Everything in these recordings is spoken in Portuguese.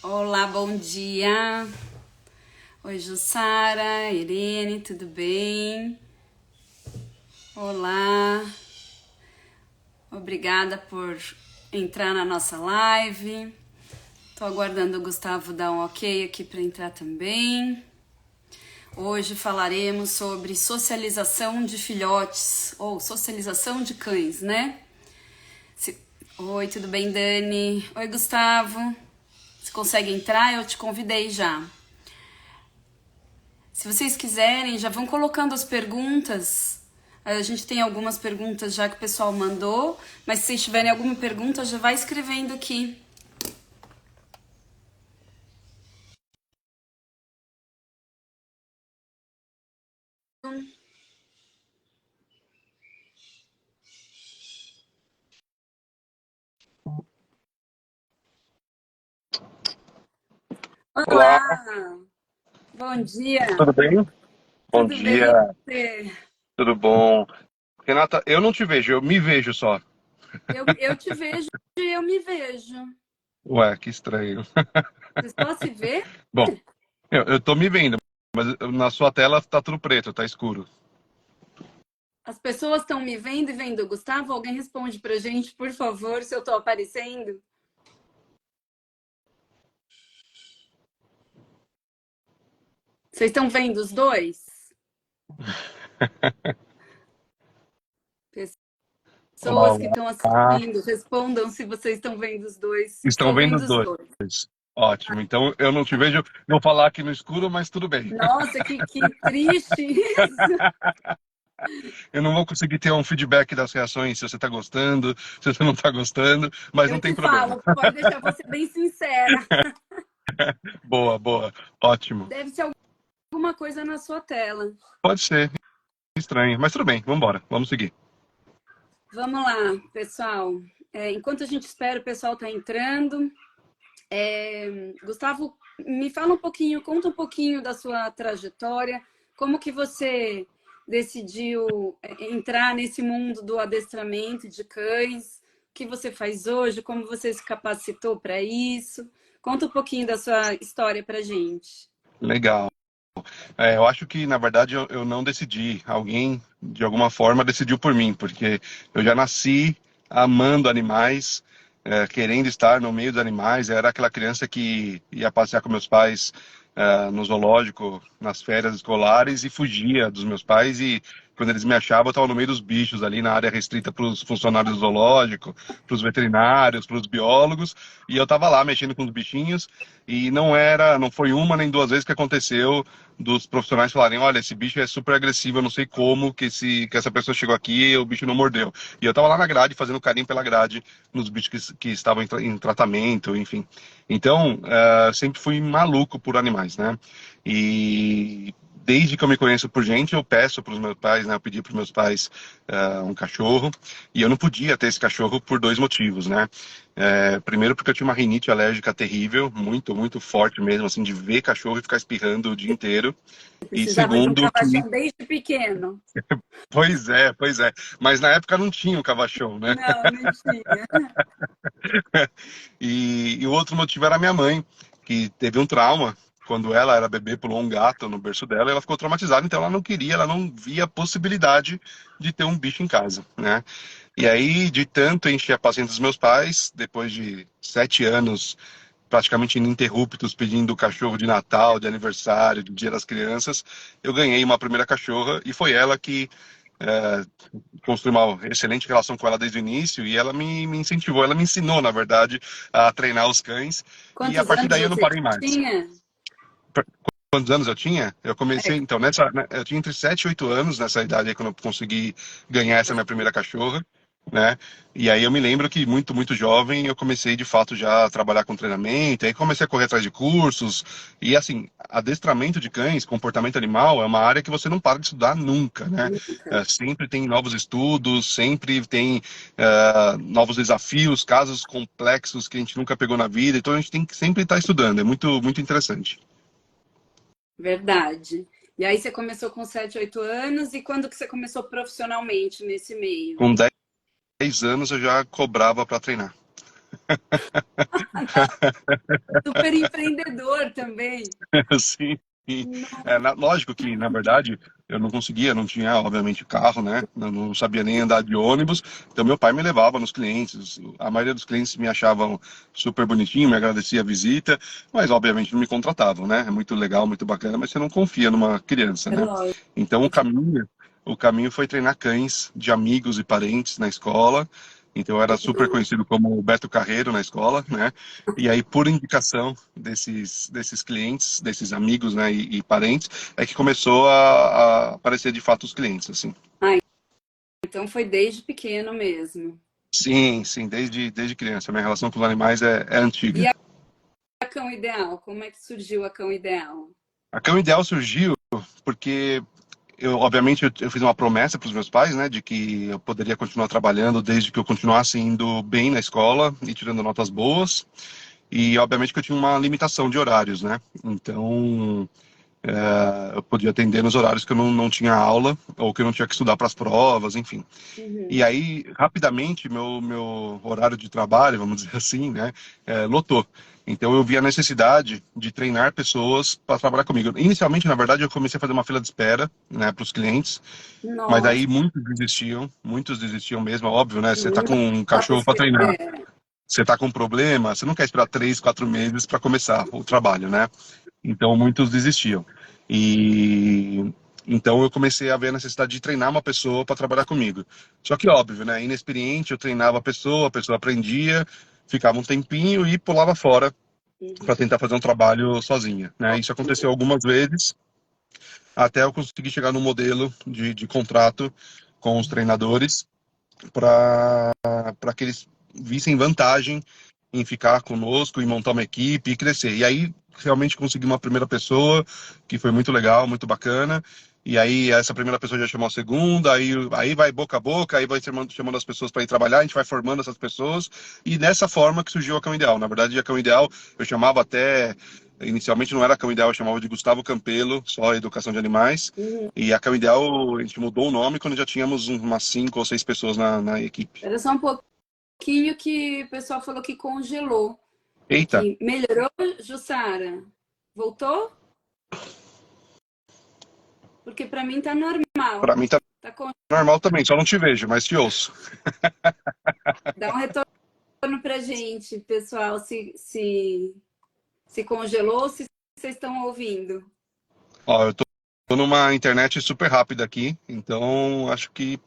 Olá, bom dia. Oi, Jussara, Irene, tudo bem? Olá, obrigada por entrar na nossa live. Tô aguardando o Gustavo dar um ok aqui para entrar também. Hoje falaremos sobre socialização de filhotes, ou socialização de cães, né? Oi, tudo bem, Dani? Oi, Gustavo. Você consegue entrar? Eu te convidei já. Se vocês quiserem, já vão colocando as perguntas. A gente tem algumas perguntas já que o pessoal mandou, mas se vocês tiverem alguma pergunta, já vai escrevendo aqui. Olá, Olá, bom dia. tudo bem? Bom Tudo bem, e dia, você? tudo bom? Renata, eu não te vejo, eu me vejo só. Eu te vejo e eu me vejo. Ué, que estranho. Vocês podem se ver? Bom, eu tô me vendo, mas na sua tela tá tudo preto, tá escuro. As pessoas estão me vendo e vendo o Gustavo? Alguém responde pra gente, por favor, se eu tô aparecendo? Vocês estão vendo os dois? Pessoas que Olá, estão assistindo, respondam se vocês estão vendo os dois. estão Estou vendo vendo os os dois. dois. Ótimo, então eu não te vejo, vou falar aqui no escuro, mas tudo bem. Nossa, que triste isso. Eu não vou conseguir ter um feedback das reações, se você tá gostando, se você não tá gostando, mas Eu não tem te problema. falo, pode deixar você bem sincera. Boa, boa, ótimo. Deve ser alguma coisa na sua tela. Pode ser, estranho, mas tudo bem, vamos embora, vamos seguir. Vamos lá, pessoal. Enquanto a gente espera, o pessoal está entrando. Gustavo, me fala um pouquinho, conta um pouquinho da sua trajetória, como que você decidiu entrar nesse mundo do adestramento de cães, o que você faz hoje, como você se capacitou para isso. Conta um pouquinho da sua história para gente. Legal. Eu acho que, na verdade, eu não decidi. Alguém, de alguma forma, decidiu por mim, porque eu já nasci amando animais, querendo estar no meio dos animais. Eu era aquela criança que ia passear com meus pais, no zoológico, nas férias escolares, e fugia dos meus pais. E quando eles me achavam, eu estava no meio dos bichos, ali na área restrita para os funcionários do zoológico, para os veterinários, para os biólogos. E eu estava lá mexendo com os bichinhos. E não foi uma nem duas vezes que aconteceu dos profissionais falarem, olha, esse bicho é super agressivo, eu não sei como que essa pessoa chegou aqui e o bicho não mordeu. E eu tava lá na grade, fazendo carinho pela grade, nos bichos que estavam em tratamento, enfim. Então, sempre fui maluco por animais, né? E desde que eu me conheço por gente, eu peço para os meus pais, né? Eu pedi para os meus pais um cachorro, e eu não podia ter esse cachorro por dois motivos, né? Primeiro porque eu tinha uma rinite alérgica terrível, muito, muito forte mesmo, assim, de ver cachorro e ficar espirrando o dia inteiro. E Precisava de um segundo que, cavachão desde pequeno. pois é, mas na época não tinha o cavachão, né? Não, não tinha. E o outro motivo era a minha mãe, que teve um trauma. Quando ela era bebê, pulou um gato no berço dela e ela ficou traumatizada, então ela não queria, ela não via a possibilidade de ter um bicho em casa, né? E aí, de tanto encher a paciência dos meus pais, depois de 7 anos praticamente ininterruptos pedindo cachorro de Natal, de aniversário, do Dia das Crianças, eu ganhei uma primeira cachorra e foi ela que é, construí uma excelente relação com ela desde o início e ela me incentivou, ela me ensinou, na verdade, a treinar os cães e a Quantos partir anos daí eu não você parei mais. tinha? Quantos anos eu tinha? Eu É, comecei, então, eu tinha entre 7 e 8 anos nessa idade aí quando eu consegui ganhar essa minha primeira cachorra, né? E aí eu me lembro que muito, muito jovem eu comecei de fato já a trabalhar com treinamento, aí comecei a correr atrás de cursos, e assim, adestramento de cães, comportamento animal é uma área que você não para de estudar nunca, né? Sempre tem novos estudos, sempre tem novos desafios, casos complexos que a gente nunca pegou na vida, então a gente tem que sempre estar estudando, é muito, muito interessante. verdade. E aí você começou com 7, 8 anos, e quando que você começou profissionalmente nesse meio? Com 10 anos eu já cobrava para treinar. Super empreendedor também. Sim, sim. Nossa, Lógico que, na verdade, eu não conseguia, não tinha, obviamente, carro, né? Eu não sabia nem andar de ônibus. Então, meu pai me levava nos clientes. A maioria dos clientes me achavam super bonitinho, me agradecia a visita, mas, obviamente, não me contratavam, né? É muito legal, muito bacana, mas você não confia numa criança, é né? lógico. Então, o caminho foi treinar cães de amigos e parentes na escola. Então, eu era super conhecido como o Beto Carreiro na escola, né? E aí, por indicação desses clientes, desses amigos, né, e parentes, é que começou a aparecer de fato os clientes, assim. Ah, então foi desde pequeno mesmo. Sim, sim, desde criança. Minha relação com os animais é E antiga. a cão ideal? Como é que surgiu a cão ideal? A Cão Ideal surgiu porque obviamente, eu fiz uma promessa para os meus pais, né, de que eu poderia continuar trabalhando desde que eu continuasse indo bem na escola e tirando notas boas. E, obviamente, que eu tinha uma limitação de horários, né? Então, eu podia atender nos horários que eu não tinha aula ou que eu não tinha que estudar para as provas, enfim. E Uhum. aí, rapidamente, meu horário de trabalho, vamos dizer assim, né, lotou. Então, eu vi a necessidade de treinar pessoas para trabalhar comigo. Inicialmente, na verdade, eu comecei a fazer uma fila de espera, né, para os clientes, mas Nossa, aí muitos desistiam mesmo, óbvio, né? Você tá com um dá pra cachorro para treinar, é, você tá com um problema, você não quer esperar 3, 4 meses para começar o trabalho, né? Então muitos desistiam. E então eu comecei a ver a necessidade de treinar uma pessoa para trabalhar comigo. Só que óbvio, né? Inexperiente, eu treinava a pessoa aprendia, ficava um tempinho e pulava fora para tentar fazer um trabalho sozinha, né? Isso aconteceu algumas vezes até eu conseguir chegar no modelo de contrato com os treinadores para que eles vissem vantagem em ficar conosco, em montar uma equipe e crescer. E aí realmente consegui uma primeira pessoa que foi muito legal, muito bacana. E aí essa primeira pessoa já chamou a segunda, aí vai boca a boca, aí vai chamando as pessoas para ir trabalhar, a gente vai formando essas pessoas. E nessa forma que surgiu a Cão Ideal. Na verdade, a Cão Ideal eu chamava até. Inicialmente não era a Cão Ideal, eu chamava de Gustavo Campelo, só Educação de Animais. uhum. E a Cão Ideal, a gente mudou o nome quando já tínhamos umas 5 ou 6 pessoas na equipe. Era só um pouquinho que o pessoal falou que congelou. Eita, Que melhorou, Jussara? Voltou? Porque pra mim tá pra normal. mim tá Tá con... normal também, só não te vejo, mas te ouço. Dá um retorno pra gente, pessoal, se congelou ou se vocês estão ouvindo. Ó, eu tô numa internet super rápida aqui, então acho que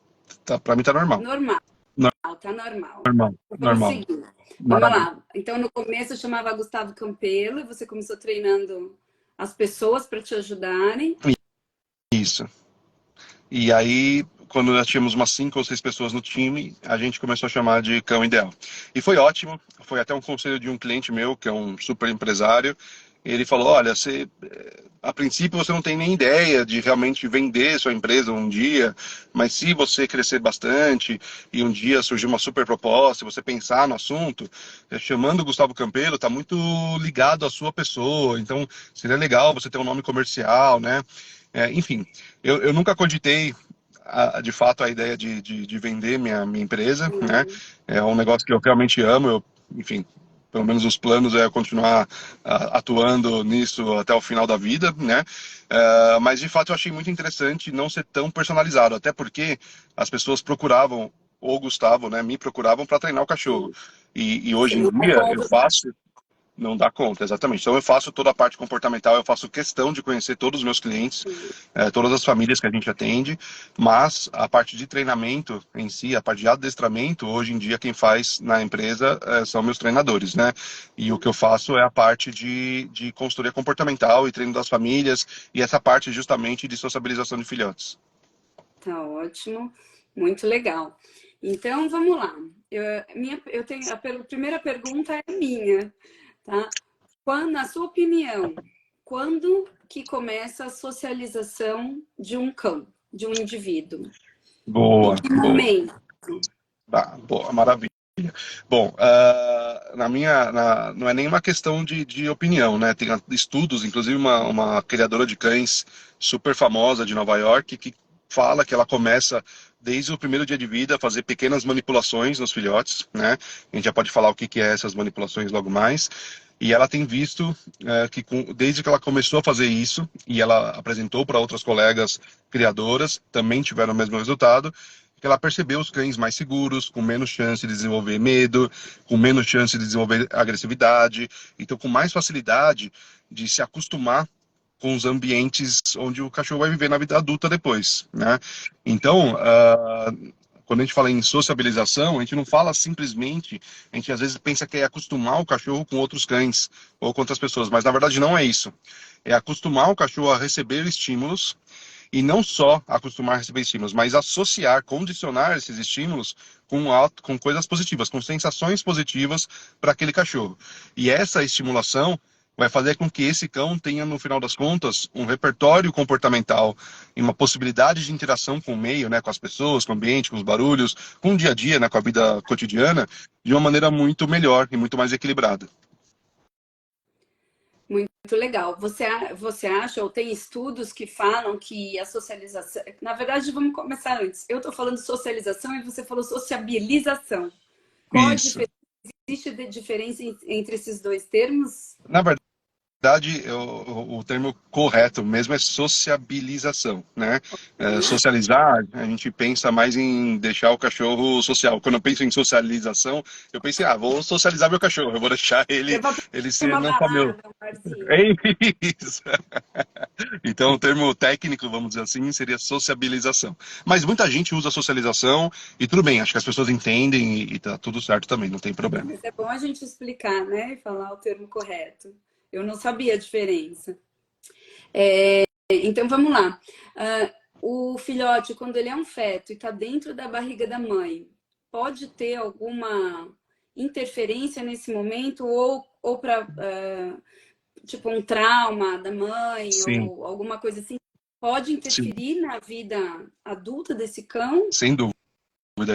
pra mim tá normal. Normal, tá normal. Normal, Vamos normal. seguir. Vamos Maravilha. lá. Então, no começo eu chamava Gustavo Campelo e você começou treinando as pessoas para te ajudarem. Isso. E aí, quando nós tínhamos umas 5 ou 6 pessoas no time, a gente começou a chamar de Cão Ideal. E foi ótimo, foi até um conselho de um cliente meu, que é um super empresário. Ele falou: olha, a princípio você não tem nem ideia de realmente vender sua empresa um dia, mas se você crescer bastante e um dia surgir uma super proposta, e você pensar no assunto, chamando o Gustavo Campelo, está muito ligado à sua pessoa, então seria legal você ter um nome comercial, né? Enfim, eu nunca cogitei de fato a ideia de vender minha empresa, né? É um negócio que eu realmente amo, enfim, pelo menos os planos é continuar atuando nisso até o final da vida, né? Mas de fato eu achei muito interessante não ser tão personalizado, até porque as pessoas procuravam o Gustavo, né? Me procuravam para treinar o cachorro. E Você hoje em não dá dia eu conta. faço. Não dá conta, exatamente. Então eu faço toda a parte comportamental, eu faço questão de conhecer todos os meus clientes, todas as famílias que a gente atende, mas a parte de treinamento em si, a parte de adestramento, hoje em dia quem faz na empresa são meus treinadores, né? E o que eu faço é a parte de consultoria comportamental e treino das famílias, e essa parte justamente de sociabilização de filhotes. Tá ótimo, muito legal. Então, vamos lá. Eu tenho primeira pergunta é minha, tá? Quando, na sua opinião, quando que começa a socialização de um cão, de um indivíduo? Em Boa, que boa. momento? Tá, boa, maravilha. Bom, não é nenhuma questão de opinião, né? Tem estudos, inclusive uma criadora de cães super famosa de Nova York, que fala que ela começa desde o primeiro dia de vida, fazer pequenas manipulações nos filhotes, né? A gente já pode falar o que é essas manipulações logo mais. E ela tem visto desde que ela começou a fazer isso, e ela apresentou para outras colegas criadoras, também tiveram o mesmo resultado, que ela percebeu os cães mais seguros, com menos chance de desenvolver medo, com menos chance de desenvolver agressividade, então com mais facilidade de se acostumar com os ambientes onde o cachorro vai viver na vida adulta depois, né? Então, quando a gente fala em sociabilização, a gente não fala simplesmente, a gente às vezes pensa que é acostumar o cachorro com outros cães ou com outras pessoas, mas na verdade não é isso. É acostumar o cachorro a receber estímulos e não só acostumar a receber estímulos, mas associar, condicionar esses estímulos com coisas positivas, com sensações positivas para aquele cachorro. E essa estimulação vai fazer com que esse cão tenha, no final das contas, um repertório comportamental e uma possibilidade de interação com o meio, né, com as pessoas, com o ambiente, com os barulhos, com o dia a dia, né, com a vida cotidiana, de uma maneira muito melhor e muito mais equilibrada. Muito legal. Você acha, ou tem estudos que falam que a socialização. Na verdade, vamos começar antes. Eu estou falando socialização e você falou sociabilização. Qual a Isso. diferença? Existe diferença entre esses dois termos? Na verdade, o termo correto mesmo é sociabilização, né? Socializar, a gente pensa mais em deixar o cachorro social. Quando eu penso em socialização, eu penso, vou socializar meu cachorro, eu vou deixar Levar ele para ser uma não só meu. balada, um barzinho. É isso. Então, o termo técnico, vamos dizer assim, seria sociabilização. Mas muita gente usa socialização e tudo bem, acho que as pessoas entendem e tá tudo certo também, não tem problema. Mas é bom a gente explicar, né? E falar o termo correto. Eu não sabia a diferença. Então vamos lá. O filhote, quando ele é um feto e está dentro da barriga da mãe, pode ter alguma interferência nesse momento ou para tipo um trauma da mãe Sim, ou alguma coisa assim? Pode sim, interferir na vida adulta desse cão? sem dúvida.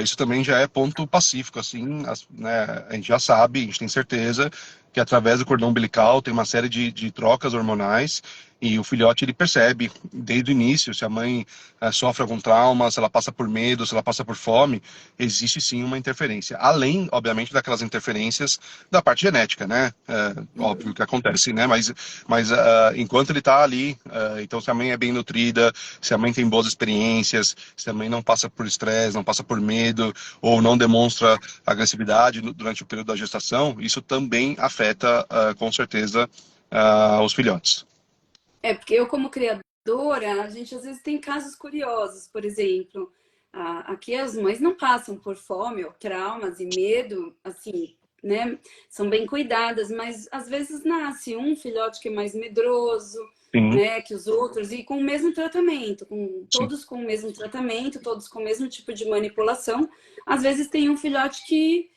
Isso também já é ponto pacífico, assim, né, a gente já sabe, a gente tem certeza que através do cordão umbilical tem uma série de trocas hormonais e o filhote ele percebe desde o início se a mãe sofre algum trauma, se ela passa por medo, se ela passa por fome, existe sim uma interferência. Além, obviamente, daquelas interferências da parte genética, né? Óbvio que acontece, né? Mas enquanto ele está ali, então se a mãe é bem nutrida, se a mãe tem boas experiências, se a mãe não passa por estresse, não passa por medo ou não demonstra agressividade durante o período da gestação, isso também afeta, com certeza, os filhotes. Porque eu, como criadora, a gente às vezes tem casos curiosos. Por exemplo, aqui as mães não passam por fome ou traumas e medo, assim, né? São bem cuidadas, mas às vezes nasce um filhote que é mais medroso, Sim, né? Que os outros, e com o mesmo tratamento, sim, todos com o mesmo tratamento, todos com o mesmo tipo de manipulação. Às vezes tem um filhote que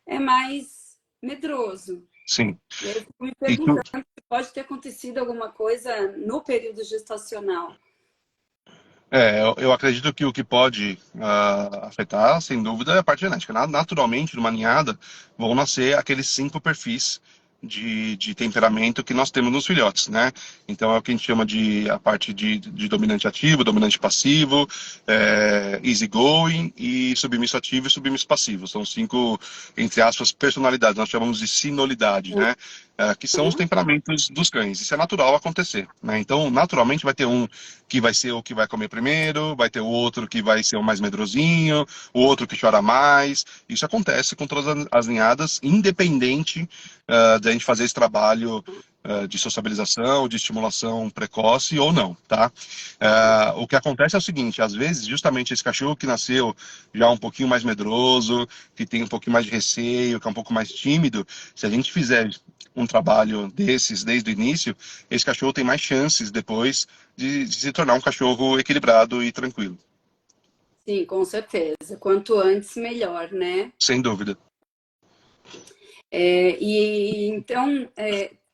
é mais medroso. sim. E aí eu fico me Isso, perguntando se pode ter acontecido alguma coisa no período gestacional. eu acredito que o que pode afetar, sem dúvida, é a parte genética. Naturalmente, numa ninhada, vão nascer aqueles 5 perfis de temperamento que nós temos nos filhotes, né? Então, é o que a gente chama de a parte de dominante ativo, dominante passivo, easygoing e submisso ativo e submisso passivo. São 5, entre aspas, personalidades. Nós chamamos de sinolidade, né? Que são os Uhum. temperamentos dos cães. Isso é natural acontecer, né? Então, naturalmente, vai ter um que vai ser o que vai comer primeiro, vai ter o outro que vai ser o mais medrosinho, o outro que chora mais. Isso acontece com todas as ninhadas, independente da gente fazer esse trabalho de sociabilização, de estimulação precoce ou não, tá? O que acontece é o seguinte, às vezes, justamente esse cachorro que nasceu já um pouquinho mais medroso, que tem um pouquinho mais de receio, que é um pouco mais tímido, se a gente fizer um trabalho desses desde o início, esse cachorro tem mais chances depois de se tornar um cachorro equilibrado e tranquilo. Sim, com certeza. Quanto antes, melhor, né? Sem dúvida. E então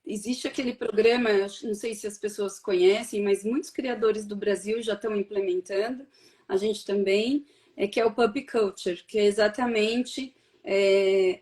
existe aquele programa, não sei se as pessoas conhecem, mas muitos criadores do Brasil já estão implementando, a gente também, que é o Puppy Culture, que é exatamente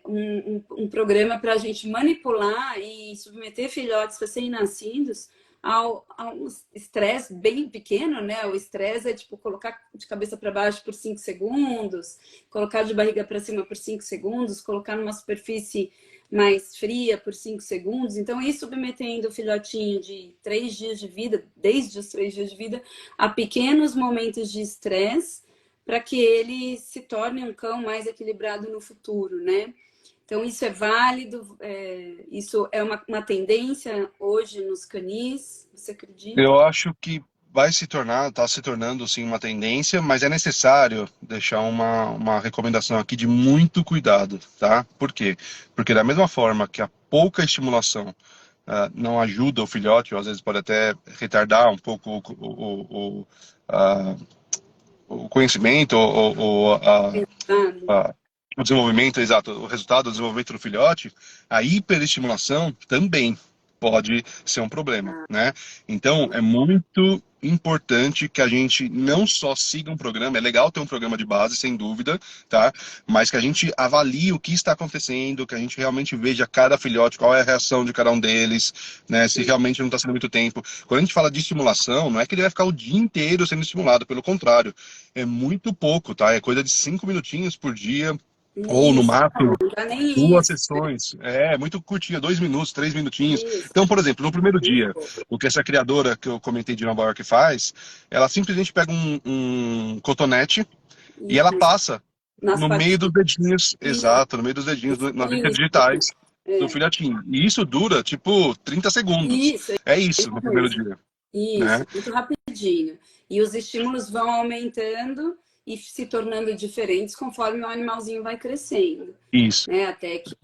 um programa para a gente manipular e submeter filhotes recém-nascidos a um estresse bem pequeno, né? O estresse é tipo colocar de cabeça para baixo por 5 segundos, colocar de barriga para cima por 5 segundos, colocar numa superfície mais fria por 5 segundos. Então, ir submetendo o filhotinho de 3 dias de vida, desde os 3 dias de vida, a pequenos momentos de estresse, para que ele se torne um cão mais equilibrado no futuro, né? Então, isso é válido, isso é uma tendência hoje nos canis, você acredita? Eu acho que vai se tornar, está se tornando sim uma tendência, mas é necessário deixar uma recomendação aqui de muito cuidado, tá? Por quê? Porque da mesma forma que a pouca estimulação não ajuda o filhote, ou às vezes pode até retardar um pouco ah, o conhecimento, Exato. o desenvolvimento, exato, o resultado do desenvolvimento do filhote, a hiperestimulação também pode ser um problema, né? Então, é muito importante que a gente não só siga um programa, é legal ter um programa de base, sem dúvida, tá? Mas que a gente avalie o que está acontecendo, que a gente realmente veja cada filhote, qual é a reação de cada um deles, né? Se realmente não está sendo muito tempo. Quando a gente fala de estimulação, não é que ele vai ficar o dia inteiro sendo estimulado, pelo contrário, é muito pouco, tá? É coisa de 5 minutinhos por dia, ou no Isso, máximo não dá nem duas isso, sessões. É muito curtinha, 2 minutos, 3 minutinhos. isso, Então, por exemplo, no primeiro muito dia, pouco. o que essa criadora que eu comentei de Nova York faz, ela simplesmente pega um cotonete e ela Isso, passa nas no meio dos patinhas. dedinhos, exato, no meio dos dedinhos, nas linhas digitais do É, filhotinho. E isso dura, tipo, 30 segundos. isso, é É isso no isso primeiro mesmo. dia, né? Isso, muito rapidinho. E os estímulos vão aumentando e se tornando diferentes conforme o animalzinho vai crescendo, Isso. né? Até que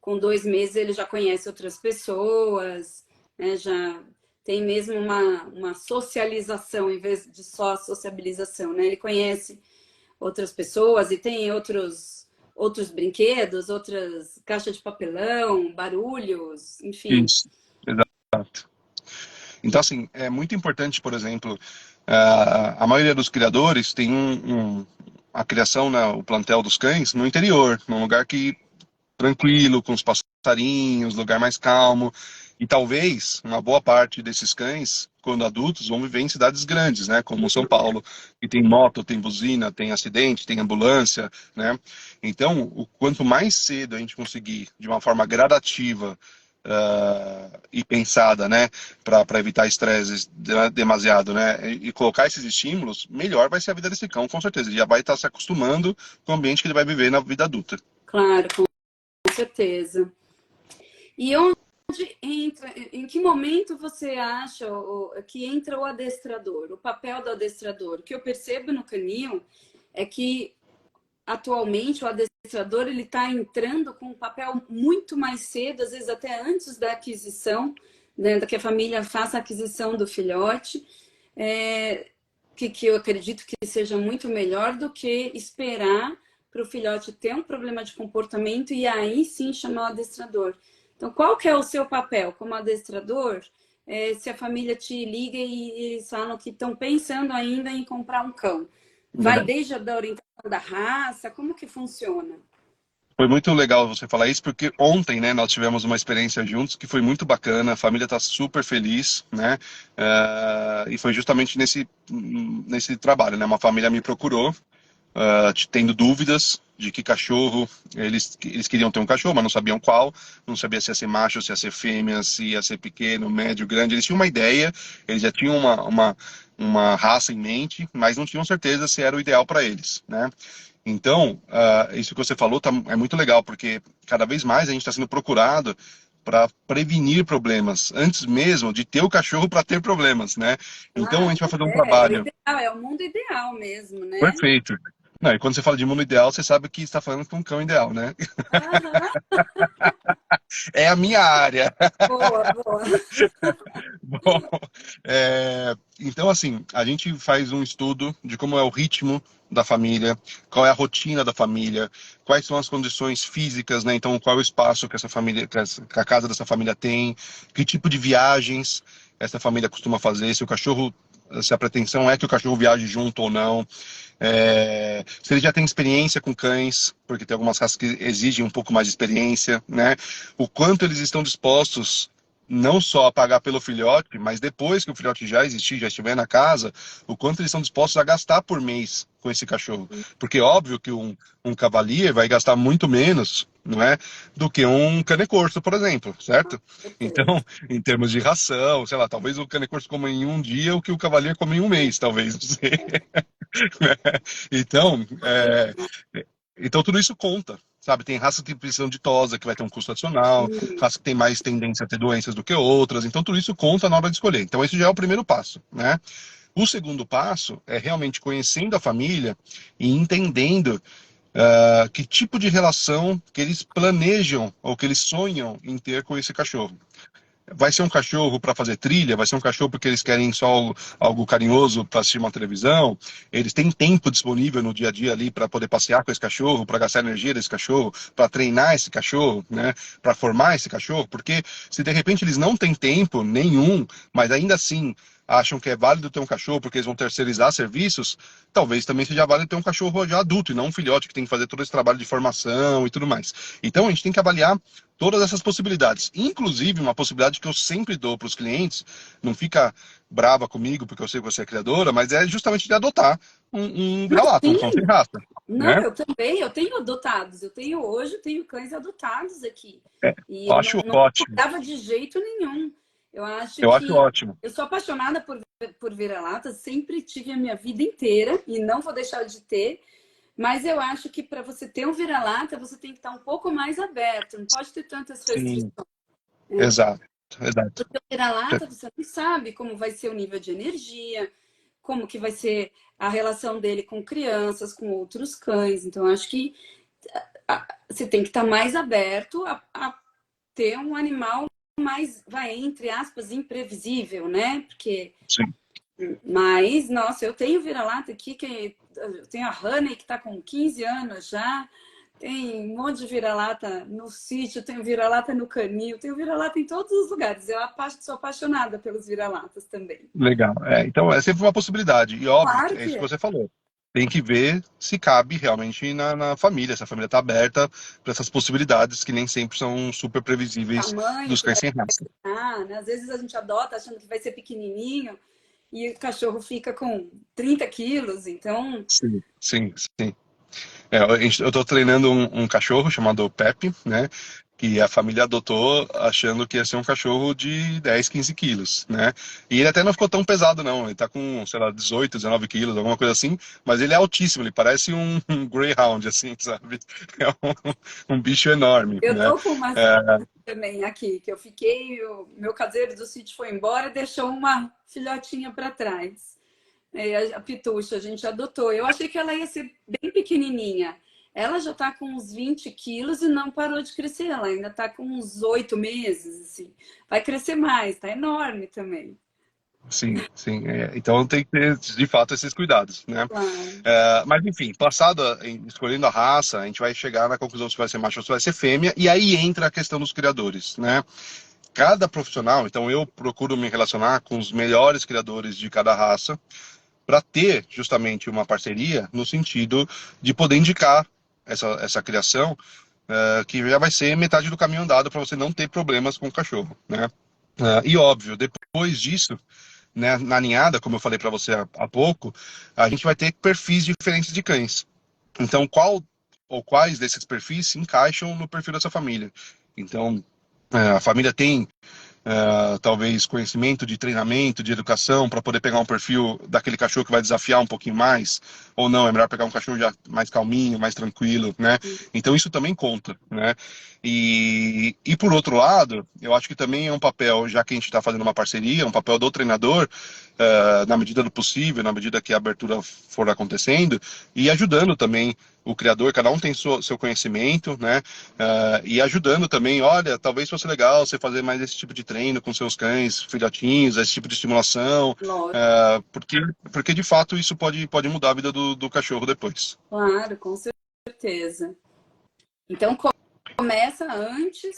com 2 meses ele já conhece outras pessoas, né? Já tem mesmo uma socialização em vez de só sociabilização, né? Ele conhece outras pessoas e tem outros brinquedos, outras caixas de papelão, barulhos, enfim. Isso. Exato. Então, assim, é muito importante, por exemplo, a maioria dos criadores tem a criação, né, o plantel dos cães no interior, num lugar que tranquilo, com os passarinhos, lugar mais calmo. E talvez uma boa parte desses cães, quando adultos, vão viver em cidades grandes, né, como São Paulo, que tem moto, tem buzina, tem acidente, tem ambulância, né? Então, o quanto mais cedo a gente conseguir, de uma forma gradativa, e pensada, né, para evitar estresse demasiado, né, e colocar esses estímulos, melhor vai ser a vida desse cão, com certeza. Ele já vai estar se acostumando com o ambiente que ele vai viver na vida adulta. Claro, com certeza. E onde entra, em que momento você acha que entra o adestrador, o papel do adestrador? O que eu percebo no canil é que atualmente o adestrador ele está entrando com um papel muito mais cedo, às vezes até antes da aquisição, né, da que a família faça a aquisição do filhote, que eu acredito que seja muito melhor do que esperar para o filhote ter um problema de comportamento e aí sim chamar o adestrador. Então, qual que é o seu papel como adestrador? Se a família te liga e eles falam que estão pensando ainda em comprar um cão. Vai Legal. desde a orientação da raça? Como que funciona? Foi muito legal você falar isso, porque ontem, né, nós tivemos uma experiência juntos que foi muito bacana, a família está super feliz, né, e foi justamente nesse trabalho, né, uma família me procurou, tendo dúvidas de que cachorro, eles queriam ter um cachorro, mas não sabiam qual, não sabia se ia ser macho, se ia ser fêmea, se ia ser pequeno, médio, grande, eles tinham uma ideia, eles já tinham uma raça em mente, mas não tinham certeza se era o ideal para eles, né. Então, isso que você falou é muito legal, porque cada vez mais a gente está sendo procurado para prevenir problemas, antes mesmo de ter o cachorro para ter problemas, né? Então, a Ah, gente vai fazer um é o trabalho ideal, é o mundo ideal mesmo, né? perfeito. Não, e quando você fala de mundo ideal, você sabe que está falando com um cão ideal, né? Aham, É a minha área. boa, boa. Bom, então, assim, a gente faz um estudo de como é o ritmo da família, qual é a rotina da família, quais são as condições físicas, né? Então, qual é o espaço que essa família, que a casa dessa família tem, que tipo de viagens essa família costuma fazer, se o cachorro, se a pretensão é que o cachorro viaje junto ou não, se ele já tem experiência com cães, porque tem algumas raças que exigem um pouco mais de experiência, né? O quanto eles estão dispostos não só a pagar pelo filhote, mas depois que o filhote já existir, já estiver na casa, o quanto eles estão dispostos a gastar por mês com esse cachorro. Porque óbvio que um Cavalier vai gastar muito menos, não é, do que um Cane Corso, por exemplo, certo? Certeza. Então, em termos de ração, sei lá, talvez o Cane Corso coma em um dia o que o Cavalier come em um mês, talvez, não sei. Então, então tudo isso conta, sabe? Tem raça que precisam de tosa, que vai ter um custo adicional, raça que tem mais tendência a ter doenças do que outras, então tudo isso conta na hora de escolher. Então esse já é o primeiro passo, né? O segundo passo é realmente conhecendo a família e entendendo que tipo de relação que eles planejam ou que eles sonham em ter com esse cachorro. Vai ser um cachorro para fazer trilha? Vai ser um cachorro porque eles querem só algo carinhoso para assistir uma televisão? Eles têm tempo disponível no dia a dia ali para poder passear com esse cachorro, para gastar energia desse cachorro, para treinar esse cachorro, né? Para formar esse cachorro? Porque se de repente eles não têm tempo nenhum, mas ainda assim acham que é válido ter um cachorro porque eles vão terceirizar serviços, talvez também seja válido ter um cachorro já adulto e não um filhote que tem que fazer todo esse trabalho de formação e tudo mais. Então a gente tem que avaliar todas essas possibilidades. Inclusive, uma possibilidade que eu sempre dou para os clientes, não fica brava comigo porque eu sei que você é criadora, mas é justamente de adotar um Não, vira-lata, um cão sem sim. raça, Não, né? eu também, eu tenho adotados. Eu tenho cães adotados aqui. É, E eu eu acho não me ótimo, importava de jeito nenhum. Eu acho eu acho que ótimo. eu sou apaixonada por vira-lata, sempre tive a minha vida inteira e não vou deixar de ter. Mas eu acho que para você ter um vira-lata, você tem que estar um pouco mais aberto, não pode ter tantas restrições. Sim, exato, exato. Porque o vira-lata, você não sabe como vai ser o nível de energia, como que vai ser a relação dele com crianças, com outros cães. Então, acho que você tem que estar mais aberto a ter um animal mais, vai, entre aspas, imprevisível, né? Porque, Sim. mas, nossa, eu tenho vira-lata aqui, que eu tenho a Honey, que está com 15 anos já, tem um monte de vira-lata no sítio, tem vira-lata no canil, tem vira-lata em todos os lugares. Eu sou apaixonada pelos vira-latas também. Legal. Então, é sempre uma possibilidade. E óbvio, Claro é que isso que é. você falou. Tem que ver se cabe realmente na família, se a família está aberta para essas possibilidades que nem sempre são super previsíveis Tamanho dos que cães vai sem raça. estar, né? Às vezes a gente adota achando que vai ser pequenininho e o cachorro fica com 30 quilos, então... Sim, sim, sim. Eu tô treinando um cachorro chamado Pepe, né? Que a família adotou achando que ia ser um cachorro de 10, 15 quilos, né? E ele até não ficou tão pesado, não. Ele tá com, sei lá, 18, 19 quilos, alguma coisa assim. Mas ele é altíssimo, ele parece um Greyhound, assim, sabe? É um bicho enorme, Eu né? tô com uma É, também aqui, que eu fiquei, o meu caseiro do sítio foi embora e deixou uma filhotinha para trás. A Pitucha, a gente adotou. Eu achei que ela ia ser bem pequenininha. Ela já está com uns 20 quilos e não parou de crescer. Ela ainda está com uns 8 meses, assim. Vai crescer mais, tá enorme também. sim, sim. Então tem que ter, de fato, esses cuidados, né? Claro. Mas enfim, escolhendo a raça, a gente vai chegar na conclusão se vai ser macho ou se vai ser fêmea, e aí entra a questão dos criadores, né? Cada profissional, então eu procuro me relacionar com os melhores criadores de cada raça para ter justamente uma parceria no sentido de poder indicar essa criação, que já vai ser metade do caminho andado para você não ter problemas com o cachorro, né? E óbvio, depois disso, né, na ninhada, como eu falei para você há pouco, a gente vai ter perfis diferentes de cães. Então, qual ou quais desses perfis se encaixam no perfil dessa família? Então, a família tem talvez conhecimento de treinamento, de educação, para poder pegar um perfil daquele cachorro que vai desafiar um pouquinho mais, ou não, é melhor pegar um cachorro já mais calminho, mais tranquilo, né? Então isso também conta, né? E por outro lado, eu acho que também é um papel, já que a gente está fazendo uma parceria, um papel do treinador, na medida do possível, na medida que a abertura for acontecendo, e ajudando também o criador, cada um tem seu conhecimento, né? E ajudando também, olha, talvez fosse legal você fazer mais esse tipo de treino com seus cães, filhotinhos, esse tipo de estimulação, Lógico, porque de fato isso pode mudar a vida do cachorro depois. claro, com certeza. Então, começa antes,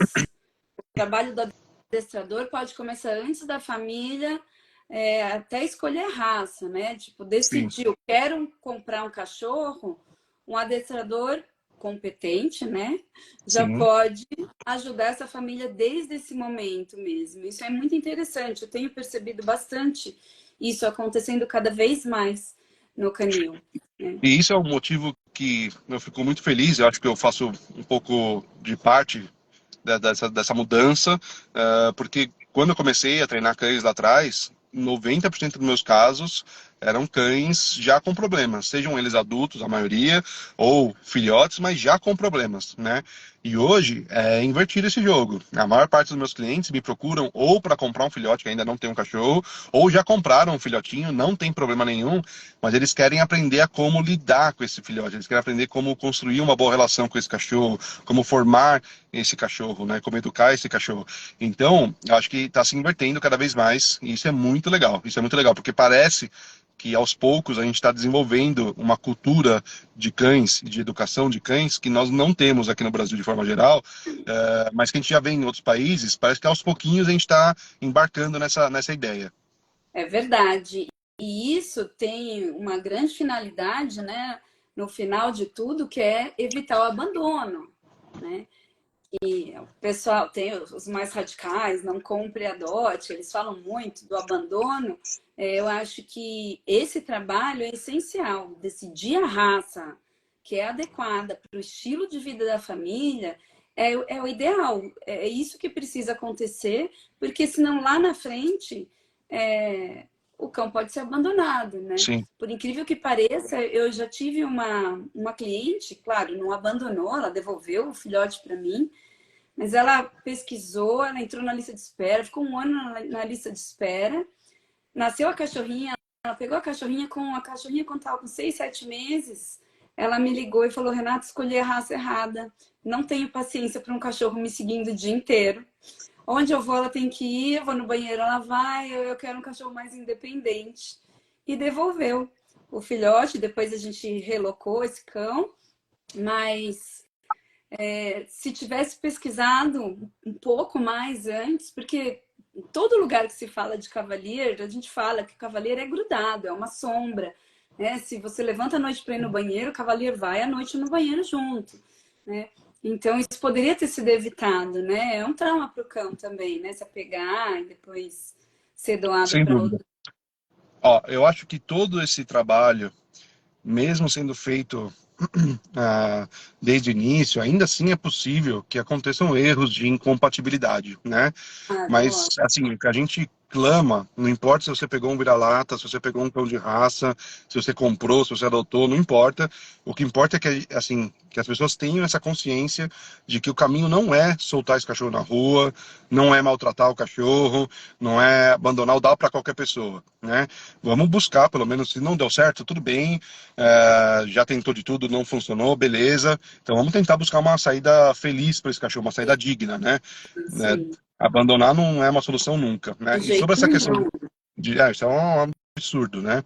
o trabalho do adestrador pode começar antes da família, até escolher a raça, né? Tipo, Sim, decidir, eu quero comprar um cachorro, um adestrador competente, né, já Sim. pode ajudar essa família desde esse momento mesmo. Isso é muito interessante. Eu tenho percebido bastante isso acontecendo cada vez mais no canil, né? E isso é um motivo que eu fico muito feliz. Eu acho que eu faço um pouco de parte dessa mudança, porque quando eu comecei a treinar cães lá atrás, 90% dos meus casos eram cães já com problemas, sejam eles adultos, a maioria, ou filhotes, mas já com problemas, né? E hoje é invertido esse jogo. A maior parte dos meus clientes me procuram ou para comprar um filhote que ainda não tem um cachorro, ou já compraram um filhotinho, não tem problema nenhum, mas eles querem aprender a como lidar com esse filhote, eles querem aprender como construir uma boa relação com esse cachorro, como formar esse cachorro, né? Como educar esse cachorro. Então, eu acho que está se invertendo cada vez mais, e isso é muito legal. Isso é muito legal, porque parece que aos poucos a gente está desenvolvendo uma cultura de cães, de educação de cães, que nós não temos aqui no Brasil de forma geral, mas que a gente já vê em outros países. Parece que aos pouquinhos a gente está embarcando nessa ideia. É verdade. E isso tem uma grande finalidade, né, no final de tudo, que é evitar o abandono, né? E o pessoal tem os mais radicais, não compre, adote, eles falam muito do abandono. Eu acho que esse trabalho é essencial, decidir a raça que é adequada para o estilo de vida da família é o ideal. É isso que precisa acontecer, porque senão lá na frente o cão pode ser abandonado, né? Sim. Por incrível que pareça, eu já tive uma cliente, claro, não abandonou, ela devolveu o filhote para mim, mas ela pesquisou, ela entrou na lista de espera, ficou um ano na lista de espera, nasceu a cachorrinha, ela pegou a cachorrinha quando estava com 6, 7 meses, ela me ligou e falou, Renata, escolhi a raça errada, não tenho paciência para um cachorro me seguindo o dia inteiro. Onde eu vou, ela tem que ir, eu vou no banheiro, ela vai, eu quero um cachorro mais independente. E devolveu o filhote, depois a gente relocou esse cão, mas se tivesse pesquisado um pouco mais antes, porque em todo lugar que se fala de cavalier, a gente fala que o cavalier é grudado, é uma sombra, né? Se você levanta à noite para ir no banheiro, o cavalier vai à noite no banheiro junto, né? Então isso poderia ter sido evitado, né? É um trauma para o cão também, né? Se apegar e depois ser doado Sem para dúvida. outro. Ó, eu acho que todo esse trabalho, mesmo sendo feito desde o início, ainda assim é possível que aconteçam erros de incompatibilidade, né? Ah, Mas, lógico. assim, o que a gente clama, não importa se você pegou um vira-lata, se você pegou um cão de raça, se você comprou, se você adotou, não importa. O que importa é que, assim, que as pessoas tenham essa consciência de que o caminho não é soltar esse cachorro na rua, não é maltratar o cachorro, não é abandonar ou dar para qualquer pessoa, né? Vamos buscar, pelo menos, se não deu certo, tudo bem, já tentou de tudo, não funcionou, beleza. Então vamos tentar buscar uma saída feliz para esse cachorro, uma saída digna, né? Né? Sim, Abandonar não é uma solução nunca, né? de E sobre jeito essa questão nenhum. isso é um absurdo, né?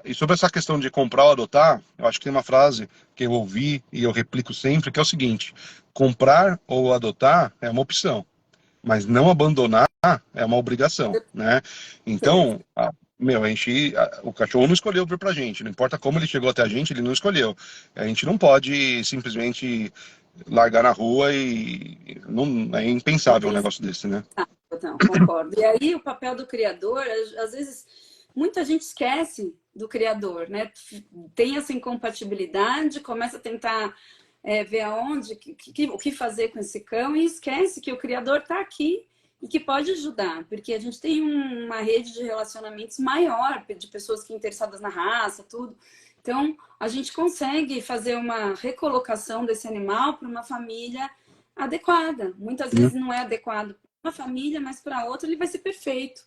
E sobre essa questão de comprar ou adotar, eu acho que tem uma frase que eu ouvi e eu replico sempre, que é o seguinte: comprar ou adotar é uma opção, mas não abandonar é uma obrigação, né? Então, meu, o cachorro não escolheu vir pra gente, não importa como ele chegou até a gente, ele não escolheu. A gente não pode simplesmente largar na rua e não, é impensável um negócio desse, né? Não, concordo. E aí o papel do criador, às vezes, muita gente esquece do criador, né? Tem essa incompatibilidade, começa a tentar ver aonde, o que fazer com esse cão e esquece que o criador está aqui e que pode ajudar, porque a gente tem uma rede de relacionamentos maior, de pessoas que interessadas na raça, tudo. Então, a gente consegue fazer uma recolocação desse animal para uma família adequada. Muitas vezes não é adequado uma família, mas para outra ele vai ser perfeito,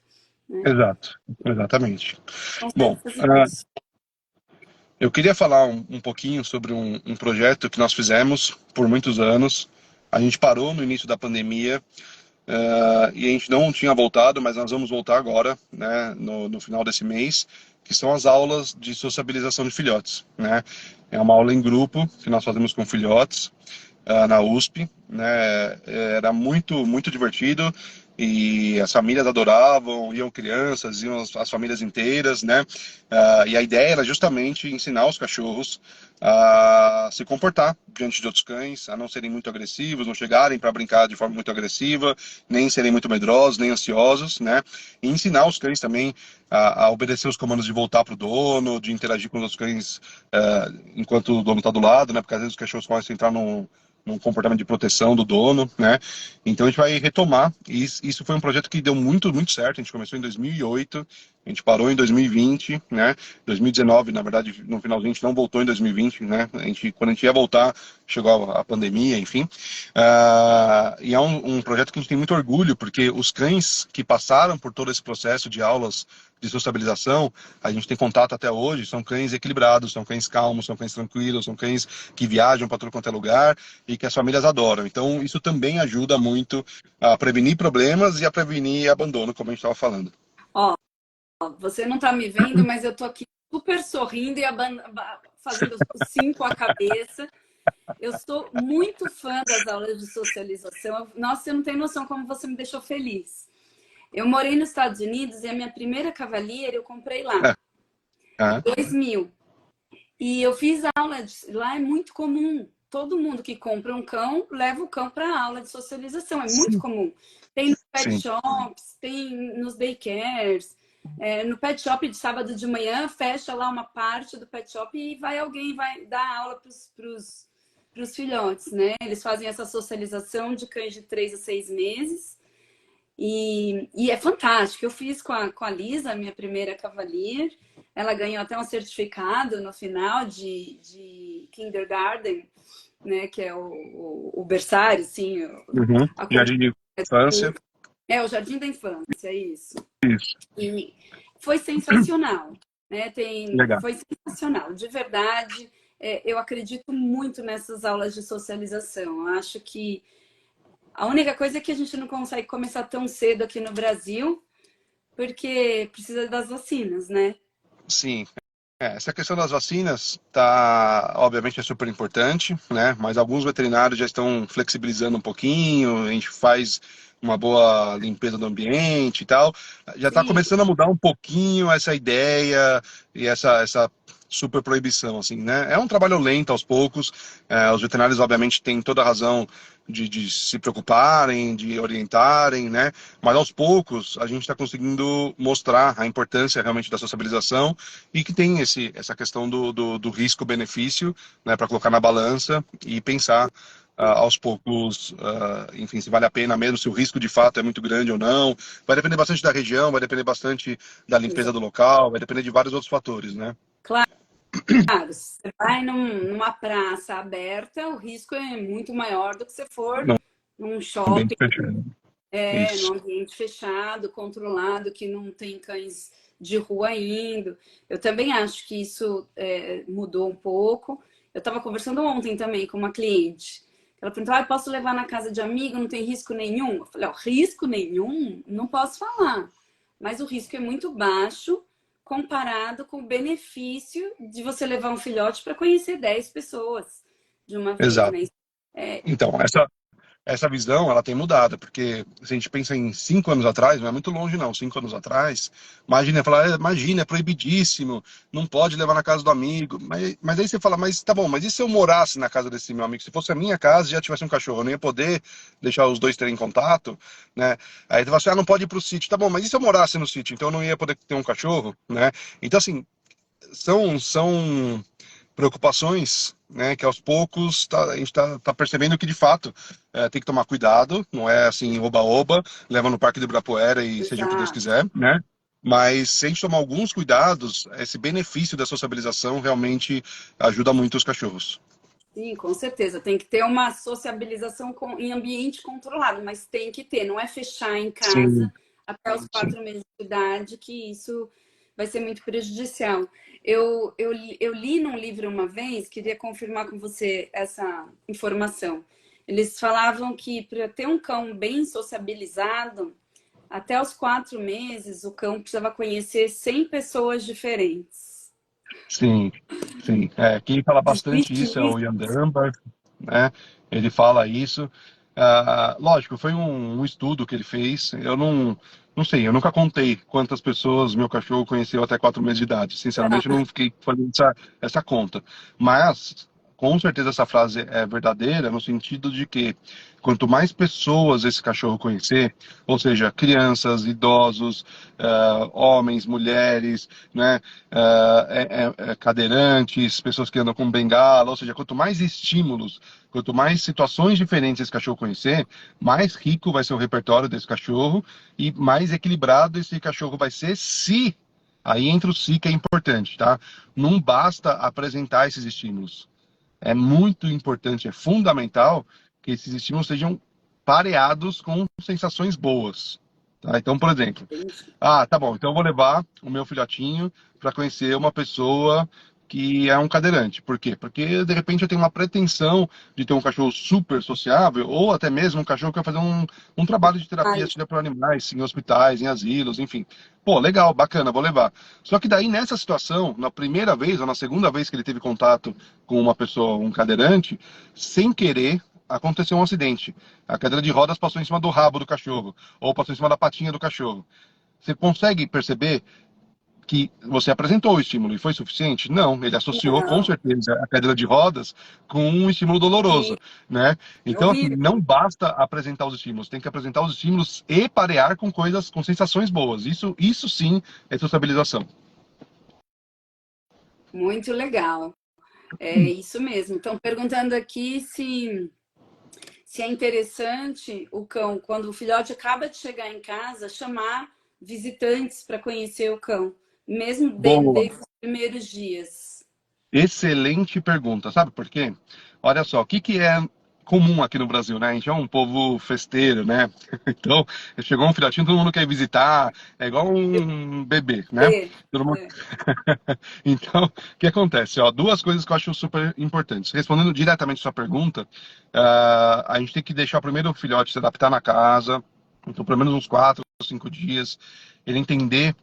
né? Exato, exatamente. Consegue Bom, fazer isso. eu queria falar um pouquinho sobre um projeto que nós fizemos por muitos anos. A gente parou no início da pandemia, e a gente não tinha voltado, mas nós vamos voltar agora, né, no final desse mês, que são as aulas de sociabilização de filhotes, né? É uma aula em grupo que nós fazemos com filhotes, na USP, né? Era muito, muito divertido. e as famílias adoravam, iam crianças, iam as famílias inteiras, né? E a ideia era justamente ensinar os cachorros a se comportar diante de outros cães, a não serem muito agressivos, não chegarem para brincar de forma muito agressiva, nem serem muito medrosos, nem ansiosos, né? E ensinar os cães também a obedecer os comandos de voltar para o dono, de interagir com os outros cães enquanto o dono está do lado, né? Porque às vezes os cachorros começam a entrar num comportamento de proteção do dono, né? Então a gente vai retomar. E isso foi um projeto que deu muito, muito certo. A gente começou em 2008, a gente parou em 2020, né? 2019, na verdade, no finalzinho a gente não voltou em 2020, né? Quando a gente ia voltar, chegou a pandemia, enfim. E é um projeto que a gente tem muito orgulho, porque os cães que passaram por todo esse processo de aulas de sociabilização, a gente tem contato até hoje, são cães equilibrados, são cães calmos, são cães tranquilos, são cães que viajam para tudo quanto é lugar e que as famílias adoram. Então, isso também ajuda muito a prevenir problemas e a prevenir abandono, como a gente estava falando. Ó, você não tá me vendo, mas eu tô aqui super sorrindo e fazendo sim com a cabeça. Eu sou muito fã das aulas de socialização. Nossa, você não tem noção como você me deixou feliz. Eu morei nos Estados Unidos e a minha primeira Cavalier eu comprei lá, em 2000. E eu fiz aula lá, é muito comum. Todo mundo que compra um cão leva o cão para aula de socialização, é muito Sim. comum. Tem nos pet Sim. shops, tem nos daycares. No pet shop de sábado de manhã, fecha lá uma parte do pet shop e vai alguém vai dar aula para os filhotes, né? Eles fazem essa socialização de cães de 3 a 6 meses. E é fantástico. Eu fiz com a Lisa, minha primeira Cavalier. Ela ganhou até um certificado no final de kindergarten, né? Que é o berçário, assim. Uhum. A, Jardim de infância. o Jardim da Infância, é isso. Isso. E foi sensacional, né? Legal. Foi sensacional, de verdade. Eu acredito muito nessas aulas de socialização. Eu acho que a única coisa é que a gente não consegue começar tão cedo aqui no Brasil, porque precisa das vacinas, né? Sim. Essa questão das vacinas tá, obviamente, é super importante, né? Mas alguns veterinários já estão flexibilizando um pouquinho, a gente faz uma boa limpeza do ambiente e tal. Já está Sim, começando a mudar um pouquinho essa ideia e essa super proibição, assim, né? É um trabalho lento aos poucos. Os veterinários, obviamente, têm toda a razão de se preocuparem, de orientarem, né? Mas aos poucos a gente está conseguindo mostrar a importância realmente da sociabilização e que tem essa questão do risco-benefício, né, para colocar na balança e pensar aos poucos, enfim, se vale a pena mesmo, se o risco de fato é muito grande ou não. Vai depender bastante da região, vai depender bastante da limpeza do local, vai depender de vários outros fatores, né? claro. Você vai numa praça aberta, o risco é muito maior do que se for Não, num bem shopping, fechado. Isso. num ambiente fechado, controlado, que não tem cães de rua indo. Eu também acho que isso mudou um pouco. Eu estava conversando ontem também com uma cliente. Ela perguntou: posso levar na casa de amigo? Não tem risco nenhum? Eu falei: risco nenhum? Não posso falar. Mas o risco é muito baixo comparado com o benefício de você levar um filhote para conhecer 10 pessoas de uma vez, Exato. né? É, Então, essa visão ela tem mudado, porque se a gente pensa em 5 anos atrás, não é muito longe não, 5 anos atrás, imagina, é proibidíssimo, não pode levar na casa do amigo, mas aí você fala, mas tá bom, mas e se eu morasse na casa desse meu amigo? Se fosse a minha casa e já tivesse um cachorro, eu não ia poder deixar os dois terem contato, né? Aí você fala assim, não pode ir pro sítio, tá bom, mas e se eu morasse no sítio? Então eu não ia poder ter um cachorro, né? Então assim, são preocupações, né, que aos poucos a gente tá percebendo que de fato tem que tomar cuidado, não é assim oba-oba, leva no Parque do Ibirapuera e seja o que Deus exato. quiser, né? Mas se a gente tomar alguns cuidados, esse benefício da sociabilização realmente ajuda muito os cachorros. Sim, com certeza. Tem que ter uma sociabilização em ambiente controlado, mas tem que ter, não é fechar em casa Sim, até os sim. 4 meses de idade, que isso vai ser muito prejudicial. Eu li num livro uma vez, queria confirmar com você essa informação. Eles falavam que para ter um cão bem sociabilizado, até os 4 meses, o cão precisava conhecer 100 pessoas diferentes. Sim, sim. Quem fala bastante Existe isso é isso? o Ian Dunbar, né? Ele fala isso. Lógico, foi um estudo que ele fez. Eu não sei, eu nunca contei quantas pessoas meu cachorro conheceu até 4 meses de idade. Sinceramente, eu não fiquei fazendo essa conta. Mas, com certeza, essa frase é verdadeira no sentido de que quanto mais pessoas esse cachorro conhecer, ou seja, crianças, idosos, homens, mulheres, né, cadeirantes, pessoas que andam com bengala, ou seja, quanto mais estímulos, quanto mais situações diferentes esse cachorro conhecer, mais rico vai ser o repertório desse cachorro e mais equilibrado esse cachorro vai ser se. Aí entra o se que é importante, tá? Não basta apresentar esses estímulos. É muito importante, é fundamental que esses estímulos sejam pareados com sensações boas. Tá? Então, por exemplo, Entendi. tá bom, então eu vou levar o meu filhotinho para conhecer uma pessoa que é um cadeirante. Por quê? Porque de repente eu tenho uma pretensão de ter um cachorro super sociável, ou até mesmo um cachorro que vai fazer um trabalho de terapia Ai, assistida por animais, em hospitais, em asilos, enfim. Pô, legal, bacana, vou levar. Só que daí nessa situação, na primeira vez ou na segunda vez que ele teve contato com uma pessoa, um cadeirante, sem querer, aconteceu um acidente. A cadeira de rodas passou em cima do rabo do cachorro, ou passou em cima da patinha do cachorro. Você consegue perceber que você apresentou o estímulo e foi suficiente? Não, ele associou com não, certeza a cadeira de rodas com um estímulo sim, doloroso, né? é Então, assim, horrível. não basta apresentar os estímulos, tem que apresentar os estímulos e parear com coisas, com sensações boas. Isso sim é sociabilização. Muito legal. É isso mesmo. Estão perguntando aqui se é interessante o cão, quando o filhote acaba de chegar em casa, chamar visitantes para conhecer o cão, mesmo Boa. desde os primeiros dias. Excelente pergunta. Sabe por quê? Olha só, o que que é comum aqui no Brasil, né? A gente é um povo festeiro, né? Então, chegou um filhotinho, todo mundo quer visitar, é igual um bebê, né? É, Todo mundo... é. Então, o que acontece? Ó, duas coisas que eu acho super importantes. Respondendo diretamente a sua pergunta, a gente tem que deixar primeiro o filhote se adaptar na casa, então pelo menos uns 4 ou 5 dias, ele entender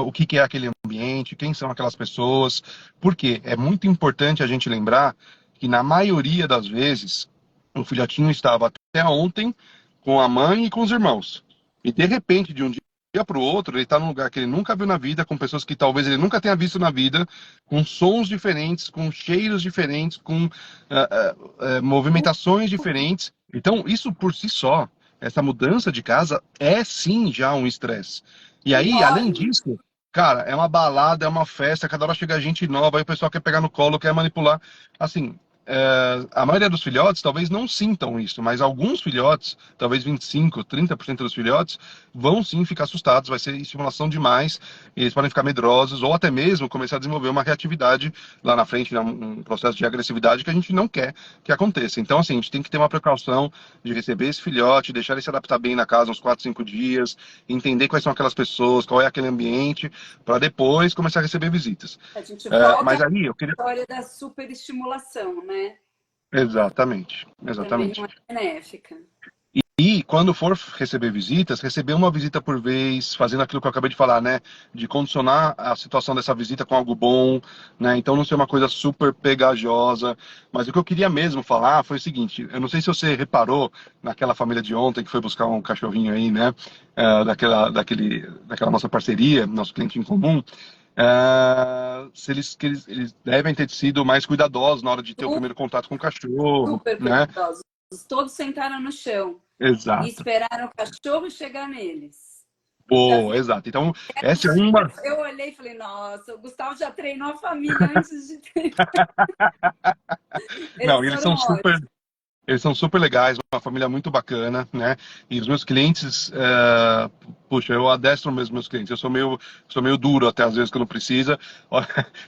o que que é aquele ambiente, quem são aquelas pessoas, porque é muito importante a gente lembrar que na maioria das vezes o filhotinho estava até ontem com a mãe e com os irmãos. E de repente, de um dia para o outro, ele está num lugar que ele nunca viu na vida, com pessoas que talvez ele nunca tenha visto na vida, com sons diferentes, com cheiros diferentes, com movimentações diferentes. Então, isso por si só, essa mudança de casa é sim já um estresse. E aí, além Enorme. disso, cara, é uma balada, é uma festa, cada hora chega gente nova, aí o pessoal quer pegar no colo, quer manipular. Assim, a maioria dos filhotes talvez não sintam isso, mas alguns filhotes, talvez 25, 30% dos filhotes, vão sim ficar assustados, vai ser estimulação demais, e eles podem ficar medrosos, ou até mesmo começar a desenvolver uma reatividade lá na frente, né, um processo de agressividade que a gente não quer que aconteça. Então, assim, a gente tem que ter uma precaução de receber esse filhote, deixar ele se adaptar bem na casa uns 4, 5 dias, entender quais são aquelas pessoas, qual é aquele ambiente, para depois começar a receber visitas. A gente volta à Mas aí eu queria. história da superestimulação, né? Exatamente, Que também não exatamente. é benéfica. E quando for receber visitas, receber uma visita por vez, fazendo aquilo que eu acabei de falar, né? De condicionar a situação dessa visita com algo bom, né? Então não ser uma coisa super pegajosa. Mas o que eu queria mesmo falar foi o seguinte: eu não sei se você reparou naquela família de ontem que foi buscar um cachorrinho aí, né? Daquela nossa parceria, nosso cliente em comum. Se eles devem ter sido mais cuidadosos na hora de ter o primeiro contato com o cachorro, Super né? cuidadosos. Todos sentaram no chão e Exato. esperaram o cachorro chegar neles. Já Boa, fizeram exato. Então, essa é super. uma. Eu olhei e falei, nossa, o Gustavo já treinou a família antes de treinar. Não, Eles eles foram são super. ótimos. Eles são super legais, uma família muito bacana, né? E os meus clientes, puxa, eu adestro mesmo meus clientes. Eu sou meio duro até às vezes quando precisa,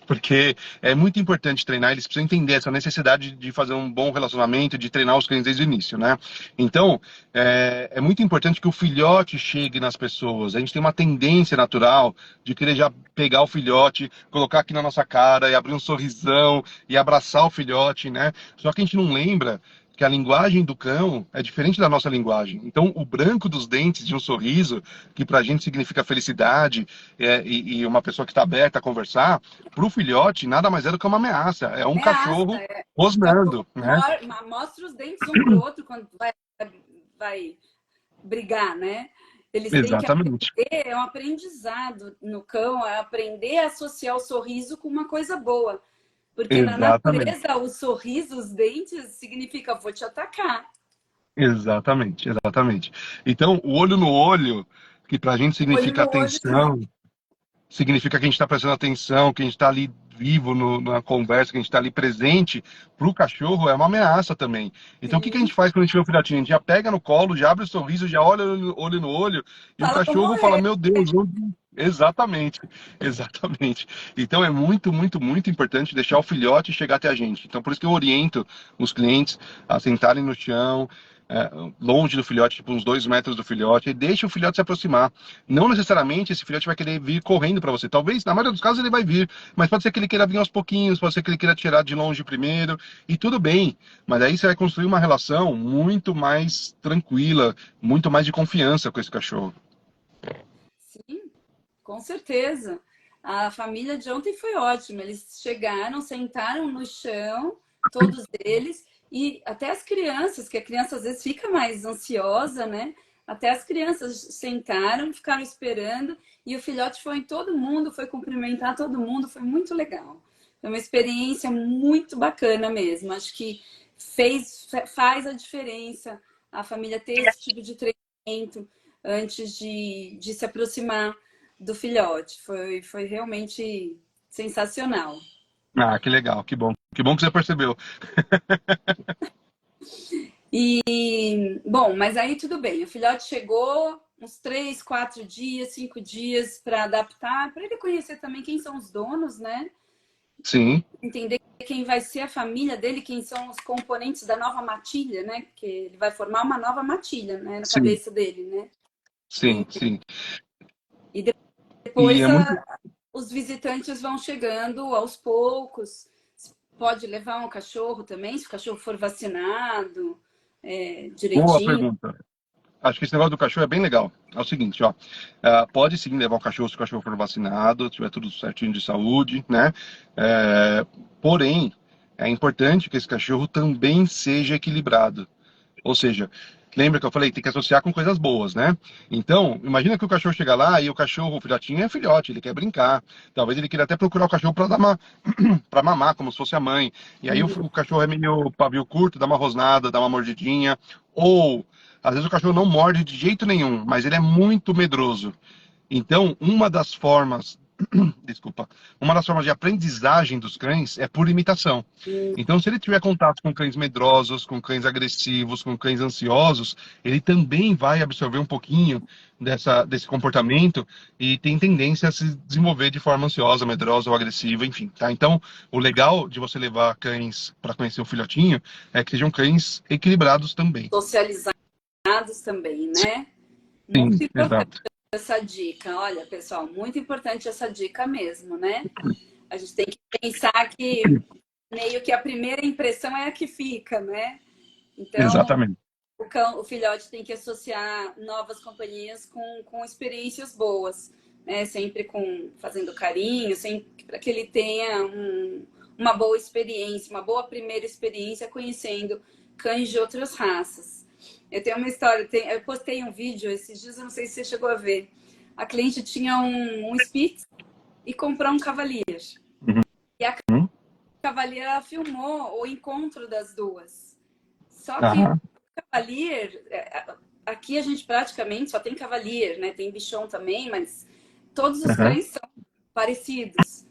porque é muito importante treinar. Eles precisam entender essa necessidade de fazer um bom relacionamento, de treinar os clientes desde o início, né? Então, é muito importante que o filhote chegue nas pessoas. A gente tem uma tendência natural de querer já pegar o filhote, colocar aqui na nossa cara e abrir um sorrisão e abraçar o filhote, né? Só que a gente não lembra que a linguagem do cão é diferente da nossa linguagem. Então, o branco dos dentes de um sorriso, que para a gente significa felicidade, e uma pessoa que está aberta a conversar, para o filhote nada mais é do que uma ameaça. É um Ameaça. cachorro rosnando, né? Mostra os dentes um pro outro quando vai vai brigar, né? Eles têm que Exatamente, aprender, é um aprendizado no cão, é aprender a associar o sorriso com uma coisa boa. Porque na exatamente, natureza, o sorriso, os dentes, significa vou te atacar. exatamente, exatamente. Então, o olho no olho, que pra gente Olho significa no olho também. atenção, significa que a gente está prestando atenção, que a gente está ali vivo na conversa, que a gente está ali presente, para o cachorro é uma ameaça também. Então, o que que a gente Sim. faz quando a gente vê um filhotinho? A gente já pega no colo, já abre o sorriso, já olha olho no olho, e o Fala, vou cachorro fala: morrer. Meu Deus, exatamente, exatamente. Então, é muito, muito, muito importante deixar o filhote chegar até a gente. Então, por isso que eu oriento os clientes a sentarem no chão. Longe do filhote, tipo uns 2 metros do filhote, e deixa o filhote se aproximar. Não necessariamente esse filhote vai querer vir correndo para você. Talvez, na maioria dos casos, ele vai vir, mas pode ser que ele queira vir aos pouquinhos, pode ser que ele queira tirar de longe primeiro, e tudo bem. Mas aí você vai construir uma relação muito mais tranquila, muito mais de confiança com esse cachorro. Sim, com certeza. A família de ontem foi ótima. Eles chegaram, sentaram no chão, todos eles, e até as crianças, que a criança às vezes fica mais ansiosa, né? Até as crianças sentaram, ficaram esperando, e o filhote foi em todo mundo, foi cumprimentar todo mundo, foi muito legal. Foi uma experiência muito bacana mesmo. Acho que faz a diferença a família ter esse tipo de treinamento antes de se aproximar do filhote. Foi realmente sensacional. Ah, que legal, que bom. Que bom que você percebeu. E, bom, mas aí tudo bem. O filhote chegou uns 3, 4 dias, 5 dias para adaptar, para ele conhecer também quem são os donos, né? Sim, Entender quem vai ser a família dele, quem são os componentes da nova matilha, né? Porque ele vai formar uma nova matilha, né? Na sim, cabeça dele, né? sim, sim. E E depois é muito. os visitantes vão chegando aos poucos. Pode levar um cachorro também, se o cachorro for vacinado Boa direitinho. pergunta. Acho que esse negócio do cachorro é bem legal. É o seguinte, ó, pode sim levar o cachorro se o cachorro for vacinado, tiver tudo certinho de saúde, né? Porém, é importante que esse cachorro também seja equilibrado. Ou seja, lembra que eu falei, tem que associar com coisas boas, né? Então, imagina que o cachorro chega lá e o cachorro, o filhotinho é filhote, ele quer brincar. Talvez ele queira até procurar o cachorro para dar uma, para mamar, como se fosse a mãe. E aí o cachorro é meio pavio curto, dá uma rosnada, dá uma mordidinha. Ou, às vezes o cachorro não morde de jeito nenhum, mas ele é muito medroso. Então, uma das formas, desculpa, uma das formas de aprendizagem dos cães é por imitação. Então, se ele tiver contato com cães medrosos, com cães agressivos, com cães ansiosos, ele também vai absorver um pouquinho desse comportamento e tem tendência a se desenvolver de forma ansiosa, medrosa ou agressiva, enfim, tá? Então, o legal de você levar cães para conhecer o filhotinho é que sejam cães equilibrados também. Socializados também, né? Sim, Muito importante exato. essa dica. Olha, pessoal, muito importante essa dica mesmo, né? A gente tem que pensar que meio que a primeira impressão é a que fica, né? Então, Exatamente. o filhote tem que associar novas companhias com experiências boas, né? Sempre fazendo carinho, sempre para que ele tenha uma boa experiência, uma boa primeira experiência conhecendo cães de outras raças. Eu tenho uma história, eu postei um vídeo esses dias, eu não sei se você chegou a ver. A cliente tinha um Spitz e comprou um Cavalier. E a Uhum. Cavalier ela filmou o encontro das duas. Só que Aham. Cavalier, aqui a gente praticamente só tem Cavalier, né? Tem Bichon também, mas todos os Aham. cães são parecidos.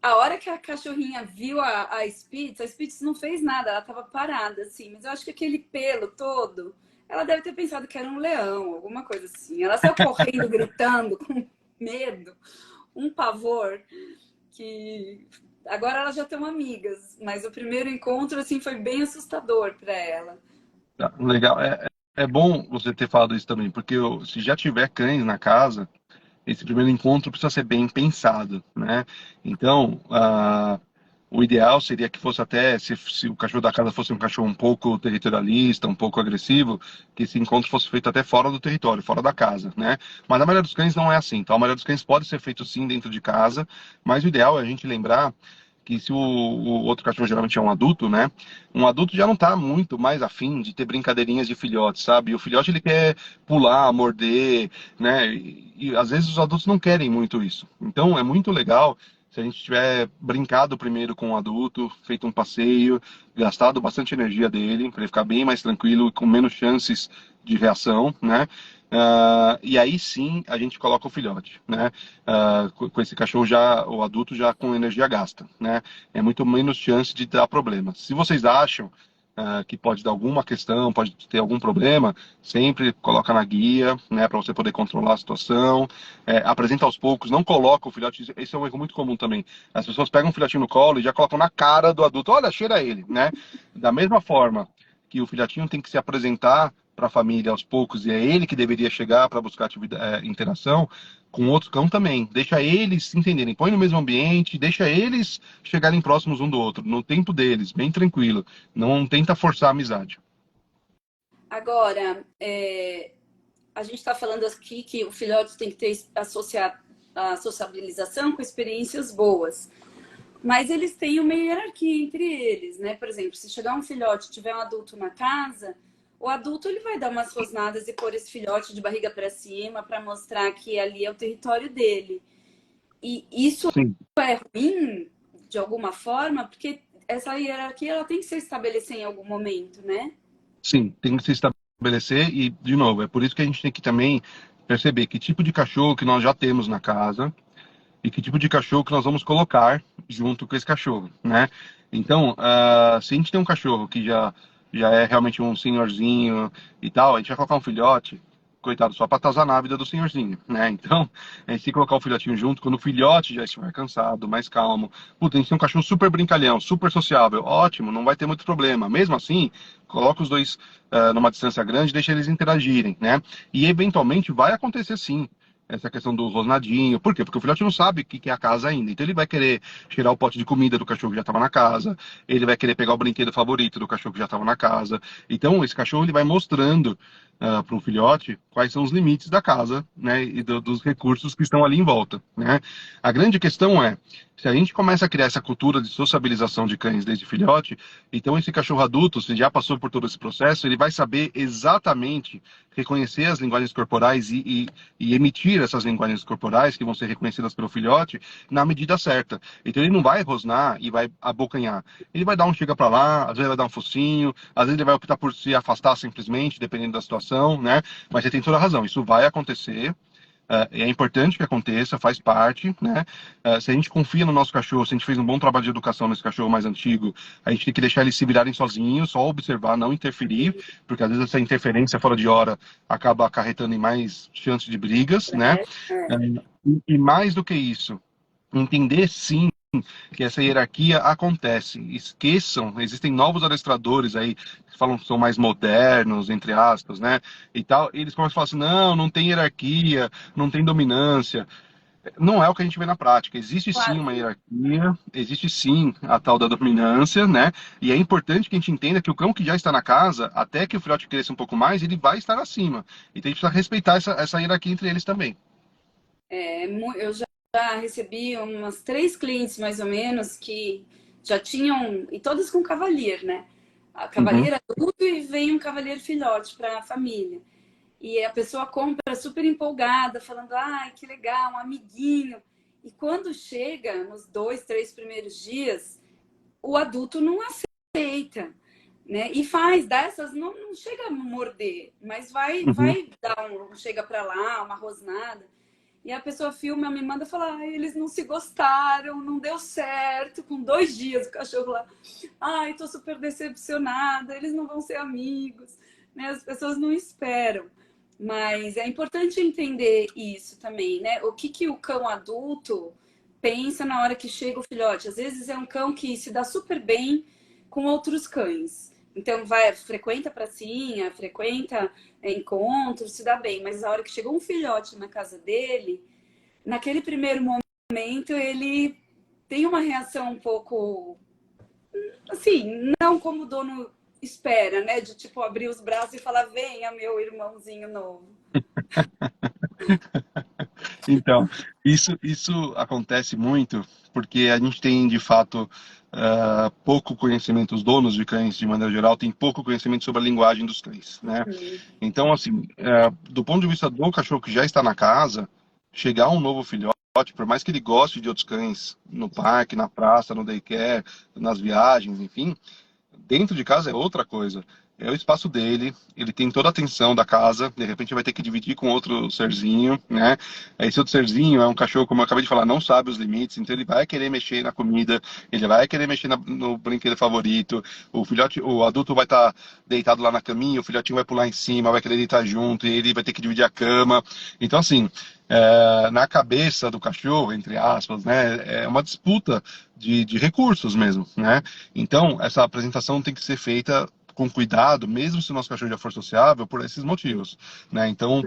A hora que a cachorrinha viu a Spitz não fez nada, ela estava parada, assim. Mas eu acho que aquele pelo todo, ela deve ter pensado que era um leão, alguma coisa assim. Ela saiu correndo, gritando, com medo, um pavor, que agora elas já estão amigas, mas o primeiro encontro, assim, foi bem assustador para ela. Tá, legal. É bom você ter falado isso também, porque se já tiver cães na casa, esse primeiro encontro precisa ser bem pensado, né? Então, o ideal seria que fosse até, se o cachorro da casa fosse um cachorro um pouco territorialista, um pouco agressivo, que esse encontro fosse feito até fora do território, fora da casa, né? Mas a maioria dos cães não é assim. Então, a maioria dos cães pode ser feito sim dentro de casa, mas o ideal é a gente lembrar que se o outro cachorro geralmente é um adulto, né? Um adulto já não tá muito mais afim de ter brincadeirinhas de filhote, sabe? E o filhote ele quer pular, morder, né? E às vezes os adultos não querem muito isso. Então é muito legal se a gente tiver brincado primeiro com o adulto, feito um passeio, gastado bastante energia dele, para ele ficar bem mais tranquilo e com menos chances de reação, né? E aí sim a gente coloca o filhote, né? Com esse cachorro já, o adulto já com energia gasta, né? É muito menos chance de dar problema. Se vocês acham que pode dar alguma questão, pode ter algum problema, sempre coloca na guia, né, para você poder controlar a situação. Apresenta aos poucos, não coloca o filhote. Esse é um erro muito comum também. As pessoas pegam um filhotinho no colo e já colocam na cara do adulto. Olha, cheira ele, né? Da mesma forma que o filhotinho tem que se apresentar para a família aos poucos e é ele que deveria chegar para buscar atividade, interação com outro cão também. Deixa eles se entenderem, põe no mesmo ambiente, deixa eles chegarem próximos um do outro, no tempo deles, bem tranquilo. Não tenta forçar a amizade. Agora, a gente está falando aqui que o filhote tem que ter associar a sociabilização com experiências boas. Mas eles têm uma hierarquia entre eles, né? Por exemplo, se chegar um filhote e tiver um adulto na casa, o adulto ele vai dar umas rosnadas e pôr esse filhote de barriga para cima para mostrar que ali é o território dele. E isso Sim, é ruim de alguma forma, porque essa hierarquia ela tem que se estabelecer em algum momento, né? sim, tem que se estabelecer e, de novo, é por isso que a gente tem que também perceber que tipo de cachorro que nós já temos na casa e que tipo de cachorro que nós vamos colocar junto com esse cachorro, né? Então, se a gente tem um cachorro que já é realmente um senhorzinho e tal, a gente vai colocar um filhote, coitado, só para atazanar a vida do senhorzinho, né? Então, a gente tem que colocar o filhotinho junto, quando o filhote já estiver cansado, mais calmo. Puta, a gente tem um cachorro super brincalhão, super sociável, ótimo, não vai ter muito problema. Mesmo assim, coloca os dois numa distância grande, deixa eles interagirem, né? E eventualmente vai acontecer sim essa questão do rosnadinho. Por quê? Porque o filhote não sabe o que é a casa ainda. Então ele vai querer tirar o pote de comida do cachorro que já estava na casa, ele vai querer pegar o brinquedo favorito do cachorro que já estava na casa. Então esse cachorro ele vai mostrando para o filhote quais são os limites da casa, né, e dos recursos que estão ali em volta, né? A grande questão é, se a gente começa a criar essa cultura de sociabilização de cães desde filhote, então esse cachorro adulto, se já passou por todo esse processo, ele vai saber exatamente reconhecer as linguagens corporais e emitir essas linguagens corporais que vão ser reconhecidas pelo filhote na medida certa. Então ele não vai rosnar e vai abocanhar. Ele vai dar um chega para lá, às vezes vai dar um focinho, às vezes ele vai optar por se afastar simplesmente, dependendo da situação, né? Mas você tem toda a razão, isso vai acontecer. É importante que aconteça, faz parte, né? Se a gente confia no nosso cachorro, se a gente fez um bom trabalho de educação nesse cachorro mais antigo, a gente tem que deixar eles se virarem sozinhos, só observar, não interferir, porque às vezes essa interferência fora de hora acaba acarretando em mais chances de brigas, né? É, é. E mais do que isso, entender sim que essa hierarquia acontece. Esqueçam, existem novos adestradores aí que falam que são mais modernos, entre aspas, né? E tal. E eles começam a falar assim: não, não tem hierarquia, não tem dominância. Não é o que a gente vê na prática. Existe sim Claro uma que não. hierarquia, existe sim a tal da dominância, né? E é importante que a gente entenda que o cão que já está na casa, até que o filhote cresça um pouco mais, ele vai estar acima. Então a gente precisa respeitar essa hierarquia entre eles também. Eu já recebi umas 3 clientes, mais ou menos, que já tinham, e todas com cavalier, né? A Uhum, cavalier adulto e vem um cavalier filhote para a família. E a pessoa compra super empolgada, falando, ai, que legal, um amiguinho. E quando chega, nos 2, 3 primeiros dias, o adulto não aceita, né? E faz dessas, não chega a morder, mas uhum. vai dar um chega para lá, uma rosnada. E a pessoa filma, me manda falar, ai, eles não se gostaram, não deu certo. Com 2 dias o cachorro lá, ai, tô super decepcionada, eles não vão ser amigos, né? As pessoas não esperam. Mas é importante entender isso também, né? O que que o cão adulto pensa na hora que chega o filhote? Às vezes é um cão que se dá super bem com outros cães. Então vai, frequenta pracinha, frequenta encontros, se dá bem. Mas a hora que chegou um filhote na casa dele, naquele primeiro momento ele tem uma reação um pouco assim, não como o dono espera, né? De tipo abrir os braços e falar: venha, meu irmãozinho novo. Então, isso acontece muito porque a gente tem, de fato, pouco conhecimento, os donos de cães, de maneira geral, têm pouco conhecimento sobre a linguagem dos cães, né? Então, assim, do ponto de vista do cachorro que já está na casa, chegar um novo filhote, por mais que ele goste de outros cães, no parque, na praça, no daycare, nas viagens, enfim, dentro de casa é outra coisa. É o espaço dele, ele tem toda a atenção da casa, de repente vai ter que dividir com outro serzinho, né? Esse outro serzinho é um cachorro, como eu acabei de falar, não sabe os limites, então ele vai querer mexer na comida, ele vai querer mexer no brinquedo favorito, o filhote, o adulto vai estar deitado lá na caminha, o filhotinho vai pular em cima, vai querer deitar junto, e ele vai ter que dividir a cama. Então, assim, na cabeça do cachorro, entre aspas, né, é uma disputa de recursos mesmo, né? Então, essa apresentação tem que ser feita com cuidado, mesmo se o nosso cachorro já for sociável, por esses motivos, né? Então,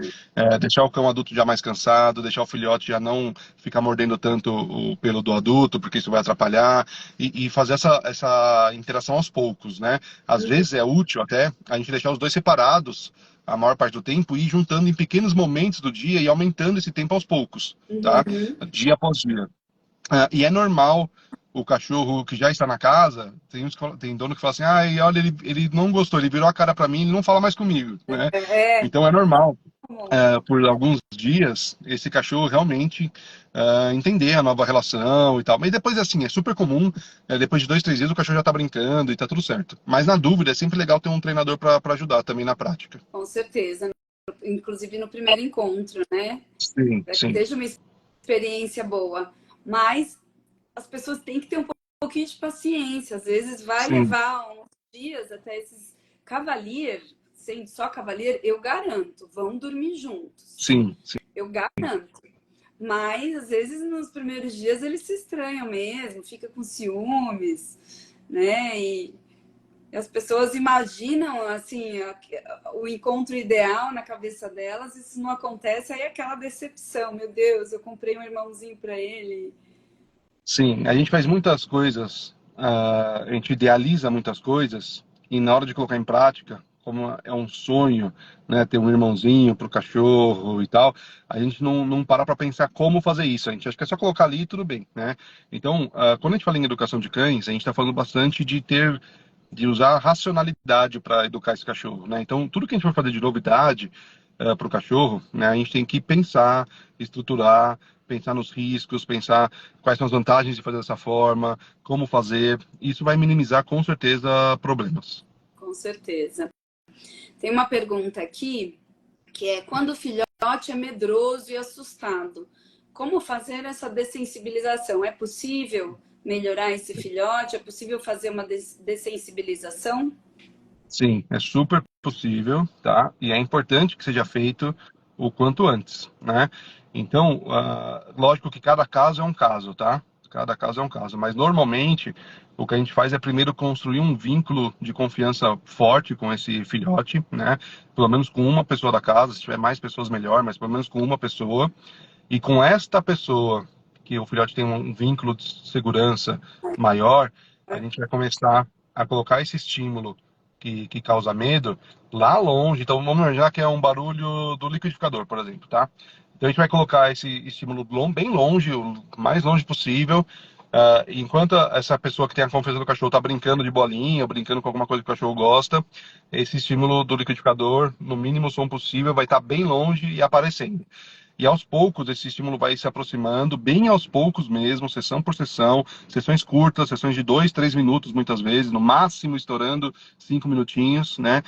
deixar o cão adulto já mais cansado, deixar o filhote já não ficar mordendo tanto o pelo do adulto, porque isso vai atrapalhar, e fazer essa interação aos poucos, né? Às vezes é útil até a gente deixar os dois separados a maior parte do tempo e ir juntando em pequenos momentos do dia e aumentando esse tempo aos poucos, tá? Uhum. Dia após dia. E é normal o cachorro que já está na casa, tem dono que fala assim, olha, ele não gostou, ele virou a cara para mim, ele não fala mais comigo, né? É, Então é normal, comum. por alguns dias, esse cachorro realmente entender a nova relação e tal. Mas depois, assim, é super comum, depois de 2, 3 dias o cachorro já tá brincando e tá tudo certo. Mas na dúvida, é sempre legal ter um treinador para ajudar também na prática. Com certeza. Inclusive no primeiro encontro, né? Sim, Para que sim, seja uma experiência boa. Mas as pessoas têm que ter um pouquinho de paciência. Às vezes vai sim, levar uns dias até esses cavalier, sendo só cavalier, eu garanto, vão dormir juntos. sim, sim. Eu garanto. Mas às vezes nos primeiros dias eles se estranham mesmo, fica com ciúmes, né? E as pessoas imaginam assim o encontro ideal na cabeça delas, isso não acontece, aí é aquela decepção, meu Deus, eu comprei um irmãozinho para ele. Sim, a gente faz muitas coisas, a gente idealiza muitas coisas, e na hora de colocar em prática, como é um sonho, né, ter um irmãozinho para o cachorro e tal, a gente não para pensar como fazer isso, a gente acha que é só colocar ali e tudo bem, né? Então, quando a gente fala em educação de cães, a gente está falando bastante de usar a racionalidade para educar esse cachorro, né? Então, tudo que a gente vai fazer de novidade para o cachorro, né, a gente tem que pensar, estruturar, pensar nos riscos, pensar quais são as vantagens de fazer dessa forma, como fazer. Isso vai minimizar com certeza problemas. Com certeza. Tem uma pergunta aqui que é: quando o filhote é medroso e assustado, como fazer essa dessensibilização? É possível melhorar esse filhote? É possível fazer uma dessensibilização? Sim, é super possível, tá? E é importante que seja feito o quanto antes, né? Então, lógico que cada caso é um caso, tá? Cada caso é um caso, mas normalmente o que a gente faz é primeiro construir um vínculo de confiança forte com esse filhote, né? Pelo menos com uma pessoa da casa, se tiver mais pessoas melhor, mas pelo menos com uma pessoa. E com esta pessoa, que o filhote tem um vínculo de segurança maior, a gente vai começar a colocar esse estímulo que causa medo lá longe. Então, vamos imaginar que é um barulho do liquidificador, por exemplo, tá? Então, a gente vai colocar esse estímulo bem longe, o mais longe possível. Enquanto essa pessoa que tem a confiança do cachorro está brincando de bolinha, ou brincando com alguma coisa que o cachorro gosta, esse estímulo do liquidificador, no mínimo som possível, vai estar bem longe e aparecendo. E aos poucos esse estímulo vai se aproximando, bem aos poucos mesmo, sessão por sessão, sessões curtas, sessões de 2, 3 minutos muitas vezes, no máximo estourando 5 minutinhos, né?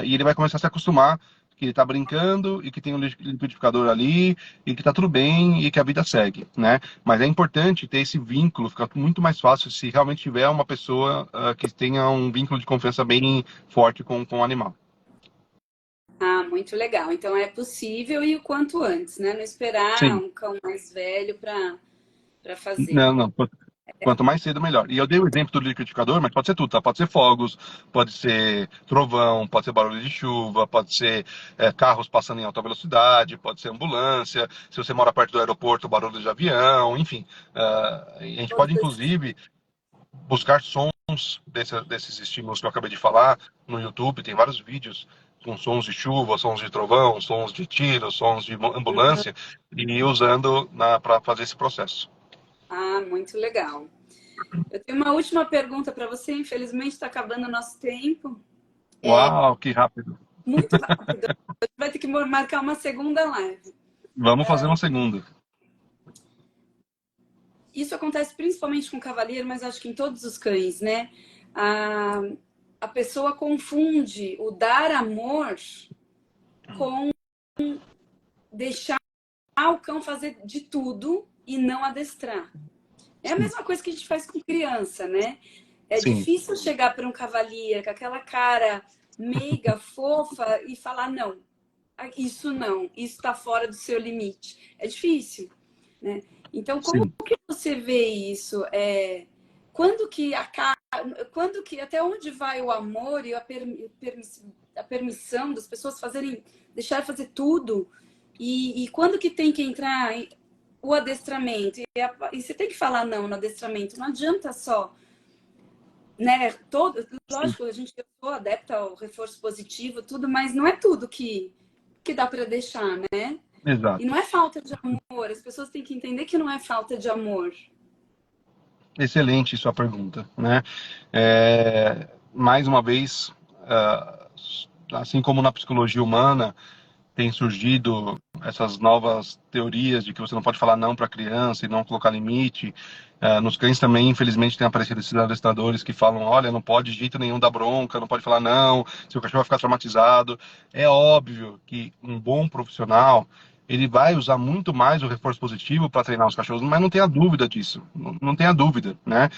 E ele vai começar a se acostumar que ele está brincando e que tem um liquidificador ali e que está tudo bem e que a vida segue, né? Mas é importante ter esse vínculo, fica muito mais fácil se realmente tiver uma pessoa que tenha um vínculo de confiança bem forte com o animal. Ah, muito legal. Então é possível e o quanto antes, né? Não esperar Sim, um cão mais velho para fazer. não, não. Quanto mais cedo, melhor. E eu dei o exemplo do liquidificador, mas pode ser tudo, tá? Pode ser fogos, pode ser trovão, pode ser barulho de chuva, pode ser carros passando em alta velocidade, pode ser ambulância. Se você mora perto do aeroporto, barulho de avião, enfim. A gente pode, Todas. inclusive, buscar sons desses estímulos que eu acabei de falar no YouTube. Tem vários vídeos com sons de chuva, sons de trovão, sons de tiro, sons de ambulância, e ir usando para fazer esse processo. Ah, muito legal. Eu tenho uma última pergunta para você. Infelizmente está acabando o nosso tempo. Uau, que rápido! Muito rápido. A gente vai ter que marcar uma segunda live. Vamos fazer uma segunda. Isso acontece principalmente com o cavaleiro, mas acho que em todos os cães, né? A, a pessoa confunde o dar amor com deixar o cão fazer de tudo e não adestrar. É a Sim, mesma coisa que a gente faz com criança, né? É sim, difícil chegar para um cavaleiro com aquela cara meiga, fofa e falar não, isso não, isso está fora do seu limite. É difícil, né? Então, como sim. que você vê isso? Quando que quando que até onde vai o amor e a permissão das pessoas fazerem, deixar fazer tudo? E quando que tem que entrar o adestramento? E você tem que falar não no adestramento. Não adianta só, né? Sim. Lógico, a gente eu sou adepta ao reforço positivo, tudo, mas não é tudo que dá para deixar, né? E não Exato. é falta de amor. As pessoas têm que entender que não é falta de amor. Excelente sua pergunta, né? Mais uma vez, assim como na psicologia humana, tem surgido essas novas teorias de que você não pode falar não para a criança e não colocar limite. Nos cães também, infelizmente, tem aparecido esses adestradores que falam, olha, não pode de jeito nenhum dar bronca, não pode falar não, seu cachorro vai ficar traumatizado. É óbvio que um bom profissional, ele vai usar muito mais o reforço positivo para treinar os cachorros, mas não tenha dúvida disso, não tenha dúvida, né?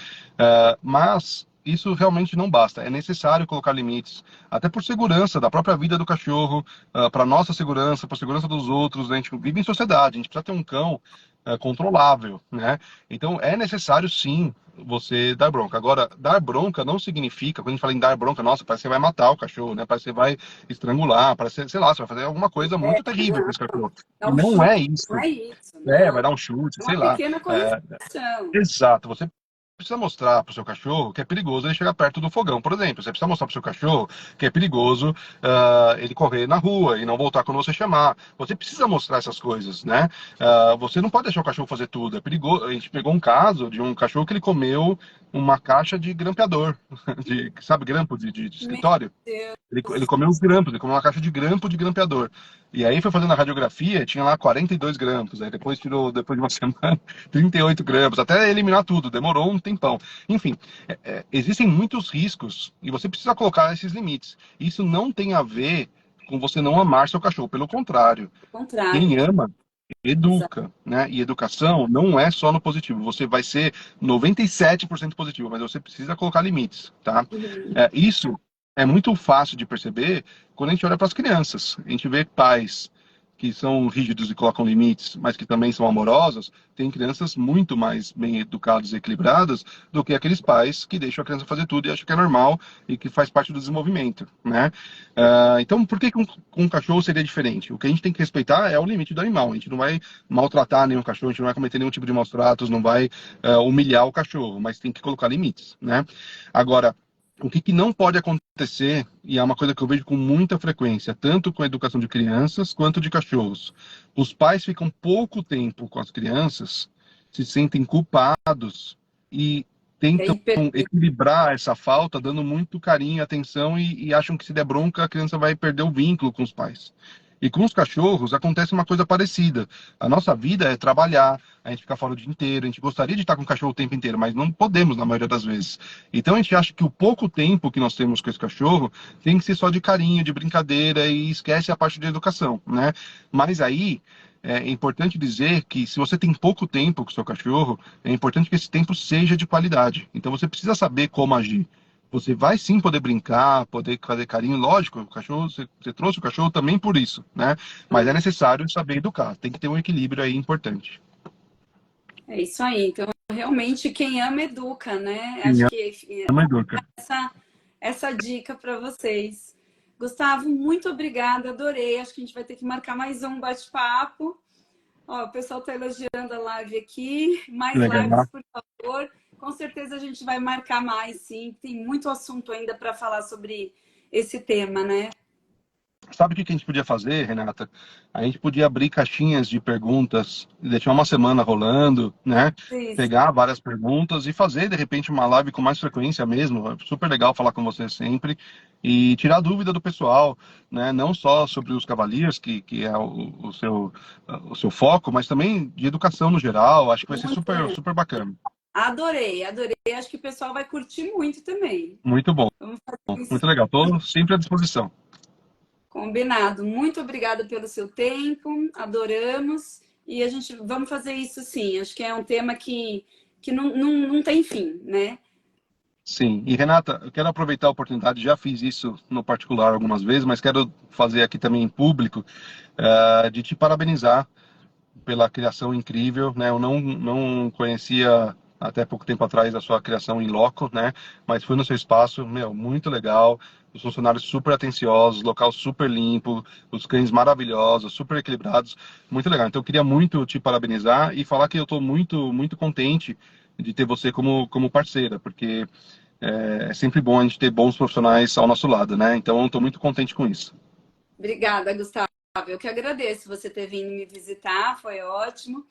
Mas isso realmente não basta, é necessário colocar limites, até por segurança da própria vida do cachorro, para nossa segurança, para a segurança dos outros. A gente vive em sociedade, a gente precisa ter um cão controlável, né? Então é necessário sim você dar bronca. Agora, dar bronca não significa, quando a gente fala em dar bronca, nossa, parece que você vai matar o cachorro, né? Parece que você vai estrangular, parece que, sei lá, você vai fazer alguma coisa muito terrível com esse cachorro. É E um não é chute, não isso. é isso, Vai não. dar um chute, É sei uma lá. pequena É, correção. Exato, você precisa mostrar para o seu cachorro que é perigoso ele chegar perto do fogão, por exemplo. Você precisa mostrar para o seu cachorro que é perigoso ele correr na rua e não voltar quando você chamar. Você precisa mostrar essas coisas, né? Você não pode deixar o cachorro fazer tudo. É perigoso. A gente pegou um caso de um cachorro que ele comeu uma caixa de grampeador, sabe, grampo de Meu escritório? Ele Deus. comeu os grampos, ele comeu uma caixa de grampo de grampeador. E aí foi fazendo a radiografia, tinha lá 42 grampos. Aí depois tirou, depois de uma semana, 38 grampos, até eliminar tudo, demorou um tempão. Enfim, existem muitos riscos e você precisa colocar esses limites. Isso não tem a ver com você não amar seu cachorro, pelo contrário. Ao contrário. Quem ama, Exato. educa, né? E educação não é só no positivo. Você vai ser 97% positivo, mas você precisa colocar limites, tá? Uhum. Isso é muito fácil de perceber quando a gente olha para as crianças. A gente vê pais que são rígidos e colocam limites, mas que também são amorosos. Tem crianças muito mais bem educadas e equilibradas do que aqueles pais que deixam a criança fazer tudo e acham que é normal e que faz parte do desenvolvimento, né? Então, por que com um cachorro seria diferente? O que a gente tem que respeitar é o limite do animal. A gente não vai maltratar nenhum cachorro, a gente não vai cometer nenhum tipo de maus tratos, não vai humilhar o cachorro, mas tem que colocar limites, né? Agora, o que não pode acontecer, e é uma coisa que eu vejo com muita frequência, tanto com a educação de crianças quanto de cachorros, os pais ficam pouco tempo com as crianças, se sentem culpados e E tentam aí, equilibrar essa falta, dando muito carinho e atenção, e acham que se der bronca, a criança vai perder o vínculo com os pais. E com os cachorros acontece uma coisa parecida. A nossa vida é trabalhar, a gente fica fora o dia inteiro, a gente gostaria de estar com o cachorro o tempo inteiro, mas não podemos na maioria das vezes. Então a gente acha que o pouco tempo que nós temos com esse cachorro tem que ser só de carinho, de brincadeira e esquece a parte de educação, né? Mas aí é importante dizer que se você tem pouco tempo com o seu cachorro, é importante que esse tempo seja de qualidade. Então você precisa saber como agir. Você vai sim poder brincar, poder fazer carinho, lógico, o cachorro, você trouxe o cachorro também por isso, né? Mas é necessário saber educar, tem que ter um equilíbrio aí importante. é isso aí. Então, realmente, quem ama educa, né? Sim, Acho que ama educa. essa dica para vocês. Gustavo, muito obrigada, adorei. Acho que a gente vai ter que marcar mais um bate-papo. Ó, o pessoal está elogiando a live aqui. Mais lives, Legal. por favor. Com certeza a gente vai marcar mais, sim. Tem muito assunto ainda para falar sobre esse tema, né? Sabe o que que a gente podia fazer, Renata? A gente podia abrir caixinhas de perguntas e deixar uma semana rolando, né? Isso. Pegar várias perguntas e fazer, de repente, uma live com mais frequência mesmo. É super legal falar com você sempre e tirar dúvida do pessoal, né? Não só sobre os Cavaliers, que é o seu foco, mas também de educação no geral. Acho que vai ser Muito super, legal. super bacana. Adorei, adorei. Acho que o pessoal vai curtir muito também. Muito bom, Vamos fazer isso. muito legal. Estou sempre à disposição. Combinado. Muito obrigada pelo seu tempo. Adoramos. E a gente vamos fazer isso sim. Acho que é um tema que não tem fim, né? Sim, e Renata, eu quero aproveitar a oportunidade, já fiz isso no particular algumas vezes, mas quero fazer aqui também em público, de te parabenizar pela criação incrível, né? Eu não conhecia até pouco tempo atrás a sua criação em loco, né? Mas fui no seu espaço, meu, muito legal, os funcionários super atenciosos, local super limpo, os cães maravilhosos, super equilibrados, muito legal. Então eu queria muito te parabenizar e falar que eu estou muito, muito contente de ter você como parceira, porque é sempre bom a gente ter bons profissionais ao nosso lado, né? Então, eu estou muito contente com isso. Obrigada, Gustavo. Eu que agradeço você ter vindo me visitar, foi ótimo.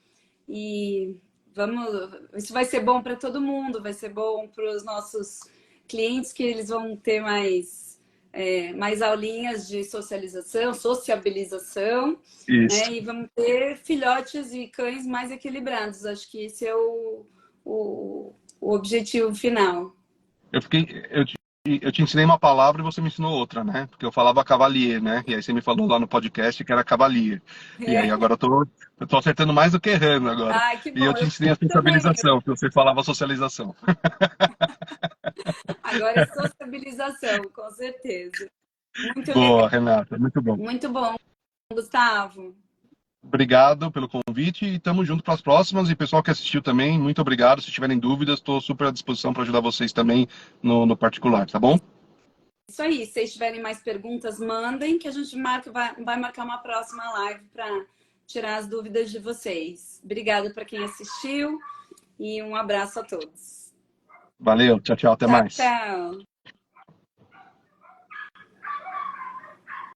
E vamos, isso vai ser bom para todo mundo, vai ser bom para os nossos clientes que eles vão ter mais aulinhas de sociabilização, Isso. né? E vamos ter filhotes e cães mais equilibrados. Acho que esse é o objetivo final. Eu fiquei, eu te ensinei uma palavra e você me ensinou outra, né? Porque eu falava cavalier, né? E aí você me falou lá no podcast que era cavalier. E aí agora eu tô acertando mais do que errando agora. Ai, que E eu bom. te Eu ensinei a também. sociabilização, que você falava socialização. Agora é sociabilização, com certeza. Muito legal, Boa, Renata, muito bom. muito bom, Gustavo. Obrigado pelo convite e estamos juntos para as próximas. E pessoal que assistiu também, muito obrigado. Se tiverem dúvidas, estou super à disposição para ajudar vocês também no particular, tá bom? Isso aí, se vocês tiverem mais perguntas, mandem que a gente vai marcar uma próxima live para tirar as dúvidas de vocês. Obrigada para quem assistiu e um abraço a todos. Valeu, tchau, tchau, até Tchau, mais. tchau.